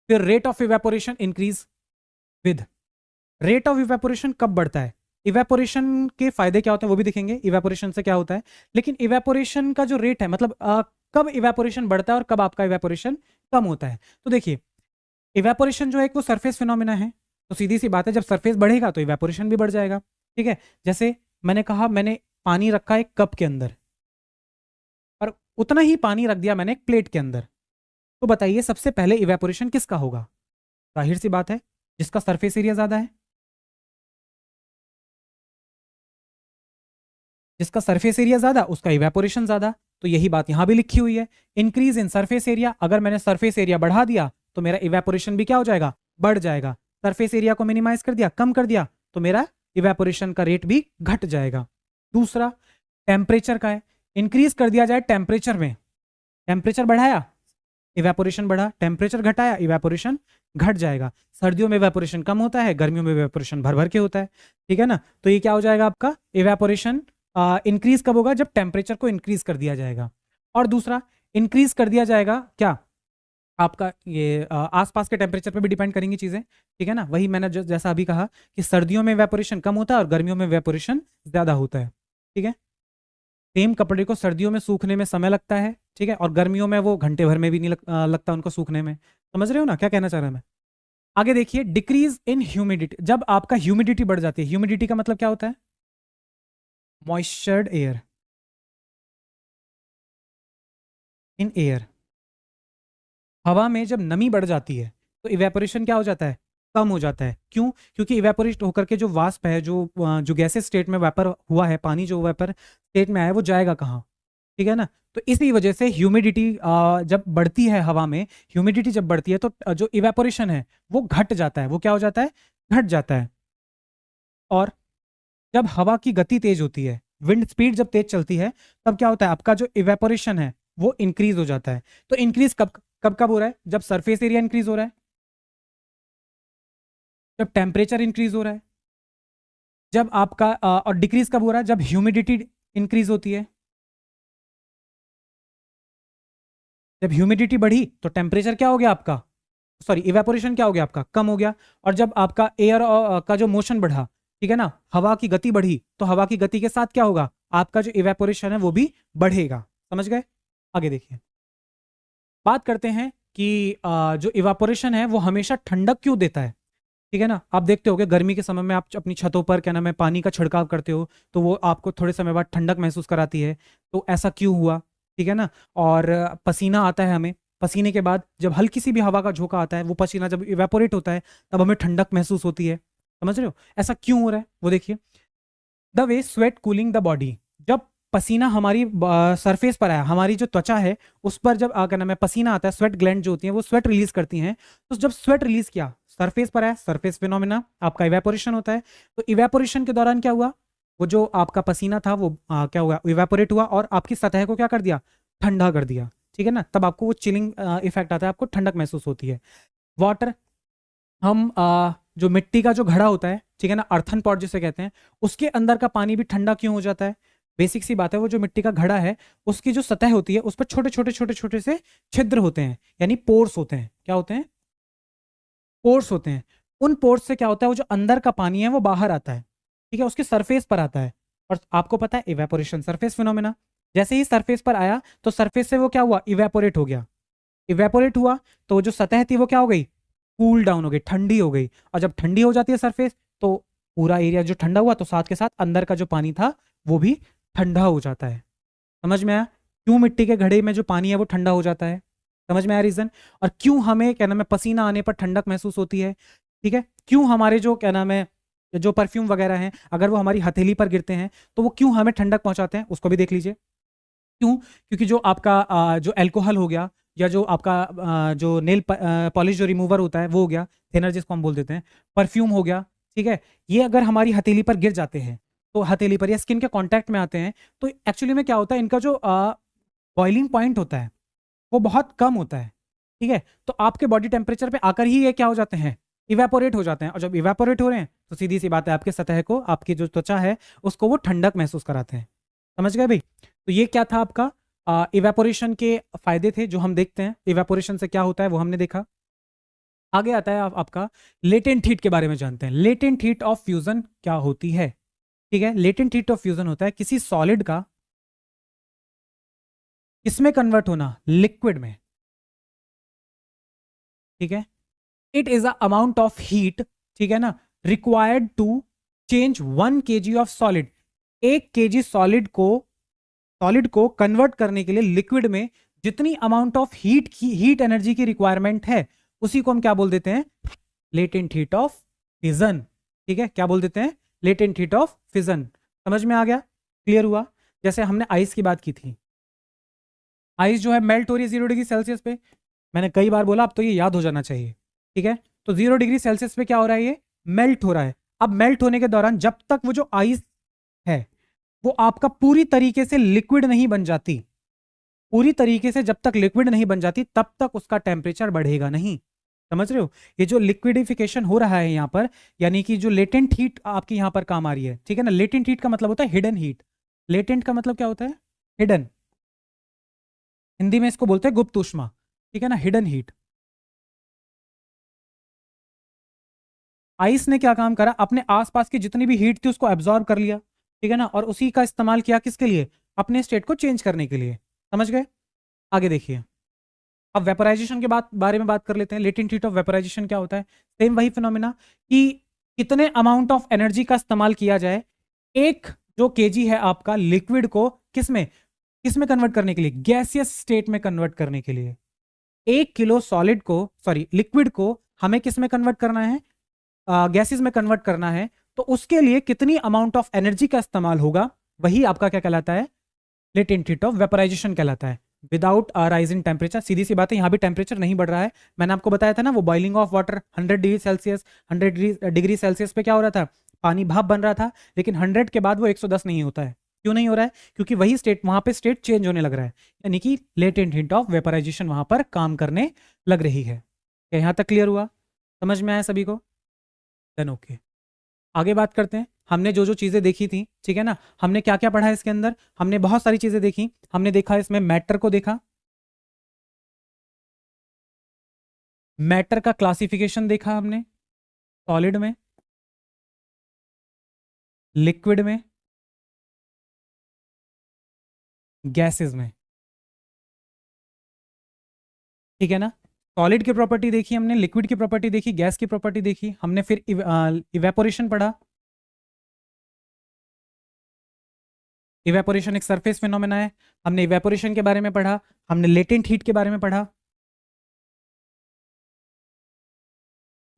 फिर rate of evaporation increase with, rate of evaporation कब बढ़ता है? इवेपोरेशन के फायदे क्या होते हैं वो भी दिखेंगे, इवेपोरेशन से क्या होता है, लेकिन इवेपोरेशन का जो रेट है, मतलब कब इवेपोरेशन बढ़ता है और कब आपका इवेपोरेशन कम होता है। तो देखिए, इवेपोरेशन जो है वो सरफेस फिनोमिना है, तो सीधी सी बात है, जब सरफेस बढ़ेगा तो इवेपोरेशन भी बढ़ जाएगा। ठीक है, जैसे मैंने कहा, मैंने पानी रखा एक कप के अंदर और उतना ही पानी रख दिया मैंने एक प्लेट के अंदर, तो बताइए सबसे पहले इवेपोरेशन किसका होगा? जाहिर सी बात है, जिसका सरफेस एरिया ज्यादा है। जिसका सरफेस एरिया ज्यादा उसका इवेपोरेशन ज्यादा। तो यही बात यहां भी लिखी हुई है, इंक्रीज इन सरफेस एरिया। अगर मैंने सरफेस एरिया बढ़ा दिया तो मेरा इवेपोरेशन भी क्या हो जाएगा? बढ़ जाएगा। सरफेस एरिया को मिनिमाइज कर दिया, कम कर दिया, तो मेरा इवेपोरेशन का रेट भी घट जाएगा। दूसरा, टेम्परेचर का है, इंक्रीज कर दिया जाए टेम्परेचर में, टेम्परेचर बढ़ाया, इवेपोरेशन बढ़ा, टेम्परेचर घटाया, इवेपोरेशन घट जाएगा। सर्दियों में इवेपोरेशन कम होता है, गर्मियों में इवेपोरेशन भर भर के होता है, ठीक है ना। तो ये क्या हो जाएगा आपका, इवेपोरेशन इंक्रीज कब होगा, जब टेम्परेचर को इंक्रीज कर दिया जाएगा। और दूसरा, इंक्रीज कर दिया जाएगा क्या, आपका ये आसपास के टेम्परेचर पे भी डिपेंड करेंगी चीजें, ठीक है ना। वही मैंने जैसा अभी कहा कि सर्दियों में इवेपोरेशन कम होता है और गर्मियों में इवेपोरेशन ज्यादा होता है, ठीक है। सेम कपड़े को सर्दियों में सूखने में समय लगता है, ठीक है, और गर्मियों में वो घंटे भर में भी नहीं लगता उनको सूखने में। समझ रहे हो ना क्या कहना चाह रहा मैं। आगे देखिए, डिक्रीज इन ह्यूमिडिटी, जब आपका ह्यूमिडिटी बढ़ जाती है, ह्यूमिडिटी का मतलब क्या होता है, मॉइस्चर्ड एयर इन एयर। हवा में जब नमी बढ़ जाती है तो इवेपोरेशन क्या हो जाता है, कम हो जाता है। क्यों, क्योंकि इवेपोरेट होकर के जो वाष्प है, जो गैसेस स्टेट में वेपर हुआ है, पानी जो वेपर स्टेट में आया, वो जाएगा कहाँ, ठीक है ना। तो इसी वजह से ह्यूमिडिटी जब बढ़ती है हवा में, ह्यूमिडिटी जब बढ़ती है तो जो इवेपोरेशन है वो घट जाता है, वो क्या हो जाता है, घट जाता है। और जब हवा की गति तेज होती है, विंड स्पीड जब तेज चलती है, तब क्या होता है, आपका जो इवेपोरेशन है वो इंक्रीज हो जाता है। तो इंक्रीज कब कब कब हो रहा है, जब सरफेस एरिया इंक्रीज हो रहा है, जब टेम्परेचर इंक्रीज हो रहा है, जब आपका और डिक्रीज कब हो रहा है, जब ह्यूमिडिटी इंक्रीज होती है। जब ह्यूमिडिटी बढ़ी तो टेम्परेचर क्या हो गया आपका, सॉरी इवेपोरेशन क्या हो गया आपका, कम हो गया। और जब आपका एयर का जो मोशन बढ़ा, ठीक है ना, हवा की गति बढ़ी, तो हवा की गति के साथ क्या होगा, आपका जो इवेपोरेशन है वो भी बढ़ेगा। समझ गए। आगे देखिए, बात करते हैं कि जो इवेपोरेशन है वो हमेशा ठंडक क्यों देता है, ठीक है ना। आप देखते होगे गर्मी के समय में आप अपनी छतों पर क्या नाम है पानी का छिड़काव करते हो, तो वो आपको थोड़े समय बाद ठंडक महसूस कराती है। तो ऐसा क्यों हुआ, ठीक है ना। और पसीना आता है हमें, पसीने के बाद जब हल्की सी भी हवा का झोंका आता है, वो पसीना जब इवेपोरेट होता है तब हमें ठंडक महसूस होती है। समझ रहे हो, ऐसा क्यों हो रहा है वो देखिए। The way sweat cooling the body, जब पसीना हमारी सरफेस पर आया, हमारी जो त्वचा है उस पर जब क्या नाम है पसीना आता है, स्वेट ग्लैंड जो होती हैं वो स्वेट रिलीज करती हैं। तो जब स्वेट रिलीज किया, सरफेस पर आया, सरफेस फिनोमिना, आपका इवेपोरेशन होता है। तो इवेपोरेशन के दौरान क्या हुआ, वो जो आपका पसीना था वो क्या हुआ, इवेपोरेट हुआ और आपकी सतह को क्या कर दिया, ठंडा कर दिया, ठीक है ना। तब आपको वो चिलिंग इफेक्ट आता है, आपको ठंडक महसूस होती है। वाटर, हम जो मिट्टी का जो घड़ा होता है, ठीक है ना, अर्थन पॉट जिसे कहते हैं, उसके अंदर का पानी भी ठंडा क्यों हो जाता है। बेसिक सी बात है, वो जो मिट्टी का घड़ा है उसकी जो सतह होती है उस पर छोटे छोटे छोटे छोटे से छिद्र होते हैं, यानी पोर्स होते हैं। क्या होते हैं, पोर्स होते हैं। उन पोर्स से क्या होता है, वो जो अंदर का पानी है वो बाहर आता है, ठीक है, उसकी सरफेस पर आता है। और आपको पता है इवेपोरेशन सरफेस फिनोमेना, जैसे ही सरफेस पर आया तो सरफेस से वो क्या हुआ, इवेपोरेट हो गया। इवेपोरेट हुआ तो वो जो सतह थी वो क्या हो गई, कूल डाउन हो गई, ठंडी हो गई। और जब ठंडी हो जाती है सरफेस, तो पूरा एरिया जो ठंडा हुआ, तो साथ के साथ अंदर का जो पानी था वो भी ठंडा हो जाता है। समझ में आया क्यों मिट्टी के घड़े में जो पानी है वो ठंडा हो जाता है, समझ में आया रीजन। और क्यों हमें क्या नाम है पसीना आने पर ठंडक महसूस होती है, ठीक है। क्यों हमारे जो क्या नाम है जो परफ्यूम वगैरह हैं, अगर वो हमारी हथेली पर गिरते हैं तो वो क्यों हमें ठंडक पहुंचाते हैं, उसको भी देख लीजिए। क्यों, क्योंकि जो आपका जो अल्कोहल हो गया, या जो आपका जो नेल पॉलिश जो रिमूवर होता है वो हो गया, थिनर जिसको हम बोल देते हैं, परफ्यूम हो गया, ठीक है। ये अगर हमारी हथेली पर गिर जाते हैं, तो हथेली पर या स्किन के कांटेक्ट में आते हैं, तो एक्चुअली में क्या होता है, इनका जो बॉइलिंग पॉइंट होता है वो बहुत कम होता है, ठीक है। तो आपके बॉडी टेम्परेचर पे आकर ही ये क्या हो जाते हैं, इवेपोरेट हो जाते हैं। और जब इवेपोरेट हो रहे हैं तो सीधी सी बात है, आपके सतह को, आपकी जो त्वचा है उसको वो ठंडक महसूस कराते हैं। समझ गए भाई। तो ये क्या था आपका, इवेपोरेशन के फायदे थे जो हम देखते हैं, इवेपोरेशन से क्या होता है वो हमने देखा। आगे आता है आपका लेटेंट हीट के बारे में जानते हैं। लेटेंट हीट ऑफ फ्यूजन क्या होती है, ठीक है। लेटेंट हीट ऑफ फ्यूजन होता है किसी सॉलिड का किसमें कन्वर्ट होना, लिक्विड में, ठीक है। It is a amount of heat, ठीक है ना, required to change 1 kg of solid. 1 kg solid को कन्वर्ट करने के लिए लिक्विड में जितनी अमाउंट ऑफ हीट एनर्जी की रिक्वायरमेंट है, उसी को हम क्या बोल देते हैं, लेटेंट हीट ऑफ फिजन, ठीक है। क्या बोल देते हैं, लेटेंट हीट ऑफ फिजन। समझ में आ गया, क्लियर हुआ। जैसे हमने आइस की बात की थी, आइस जो है मेल्ट हो रही है 0 डिग्री सेल्सियस पे, मैंने कई बार बोला, अब तो ये याद हो जाना चाहिए, ठीक है। तो 0 डिग्री सेल्सियस पे क्या हो रहा है, ये मेल्ट हो रहा है। अब मेल्ट होने के दौरान जब तक वो जो आइस है वो आपका पूरी तरीके से लिक्विड नहीं बन जाती, पूरी तरीके से जब तक लिक्विड नहीं बन जाती तब तक उसका टेम्परेचर बढ़ेगा नहीं। समझ रहे हो? ये जो लिक्विडिफिकेशन हो रहा है यहाँ पर, यानी कि जो लेटेंट हीट आपकी यहाँ पर काम आ रही है, ठीक है ना। लेटेंट हीट का मतलब होता है हिडन हीट। लेटेंट का मतलब क्या होता है? हिडन। हिंदी में इसको बोलते हैं गुप्त ऊष्मा, ठीक है ना, हिडन हीट। आइस ने क्या काम करा, अपने आसपास की जितनी भी हीट थी उसको एब्जॉर्ब कर लिया, ठीक है ना, और उसी का इस्तेमाल किया किसके लिए? अपने स्टेट को चेंज करने के लिए। समझ गए? आगे देखिए, अब वेपोराइजेशन के बारे में बात कर लेते हैं। लेटेंट हीट ऑफ वेपोराइजेशन क्या होता है? सेम वही फिनोमिना कि कितने अमाउंट ऑफ एनर्जी का इस्तेमाल किया जाए एक जो केजी है आपका लिक्विड को किसमें किसमें कन्वर्ट करने के लिए? गैसियस स्टेट में कन्वर्ट करने के लिए। 1 किलो सॉलिड को, सॉरी लिक्विड को हमें किस में कन्वर्ट करना है? गैसेस में कन्वर्ट करना है। तो उसके लिए कितनी अमाउंट ऑफ एनर्जी का इस्तेमाल होगा, वही आपका क्या कहलाता है? लेटेंट हीट ऑफ वेपोराइजेशन कहलाता है। विदाउट राइज इन टेम्परेचर, सीधी सी बात है, यहाँ भी टेम्परेचर नहीं बढ़ रहा है। मैंने आपको बताया था ना, वो boiling of water 100 degree Celsius, 100 degree Celsius पे क्या हो रहा था? पानी भाप बन रहा था। लेकिन 100 के बाद वो 110 नहीं होता है। क्यों नहीं हो रहा है? क्योंकि वही स्टेट, वहां पे स्टेट चेंज होने लग रहा है, यानी कि लेटेंट हीट ऑफ वेपोराइजेशन वहां पर काम करने लग रही है। क्या यहाँ तक क्लियर हुआ? समझ में आया सभी को? देन ओके, आगे बात करते हैं। हमने जो जो चीजें देखी थी, ठीक है ना, हमने क्या क्या पढ़ा है इसके अंदर? हमने बहुत सारी चीजें देखी। हमने देखा इसमें मैटर को देखा, मैटर का क्लासिफिकेशन देखा हमने, सॉलिड में, लिक्विड में, गैसेस में, ठीक है ना। सॉलिड की प्रॉपर्टी देखी हमने, लिक्विड की प्रॉपर्टी देखी, गैस की प्रॉपर्टी देखी हमने, फिर इवेपोरेशन पढ़ा। इवेपोरेशन एक सरफेस फिनोमेना है, हमने इवेपोरेशन के बारे में पढ़ा। हमने लेटेंट हीट के बारे में पढ़ा,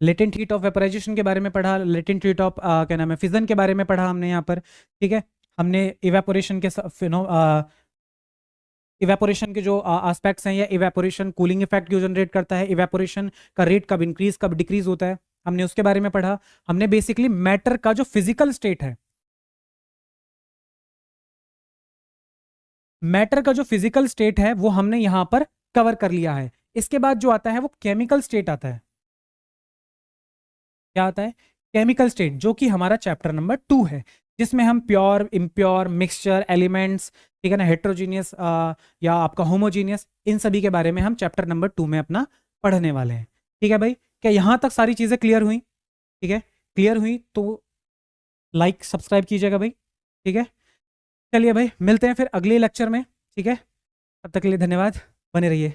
लेटेंट हीट ऑफ वेपोराइजेशन के बारे में पढ़ा, लेटेंट हीट ऑफ क्या नाम है, फिजन के बारे में पढ़ा हमने यहाँ पर, ठीक है। हमने इवेपोरेशन के इवेपोरेशन के जो एस्पेक्ट्स हैं, या इवेपोरेशन कूलिंग इफेक्ट क्यों जनरेट करता है, इवेपोरेशन का रेट कब इंक्रीज कब डिक्रीज होता है, हमने उसके बारे में पढ़ा। हमने बेसिकली मैटर का जो फिजिकल स्टेट है, मैटर का जो फिजिकल स्टेट है वो हमने यहां पर कवर कर लिया है। इसके बाद जो आता है वो केमिकल स्टेट आता है। क्या आता है? केमिकल स्टेट, जो कि हमारा चैप्टर नंबर 2 है, जिसमें हम प्योर, इम्प्योर, मिक्सचर, एलिमेंट्स, ठीक है ना, हेट्रोजीनियस या आपका होमोजीनियस, इन सभी के बारे में हम चैप्टर नंबर 2 में अपना पढ़ने वाले हैं। ठीक है भाई, क्या यहां तक सारी चीजें क्लियर हुई? ठीक है, क्लियर हुई तो लाइक सब्सक्राइब कीजिएगा भाई। ठीक है, चलिए भाई, मिलते हैं फिर अगले लेक्चर में। ठीक है, तब तक के लिए धन्यवाद, बने रहिए।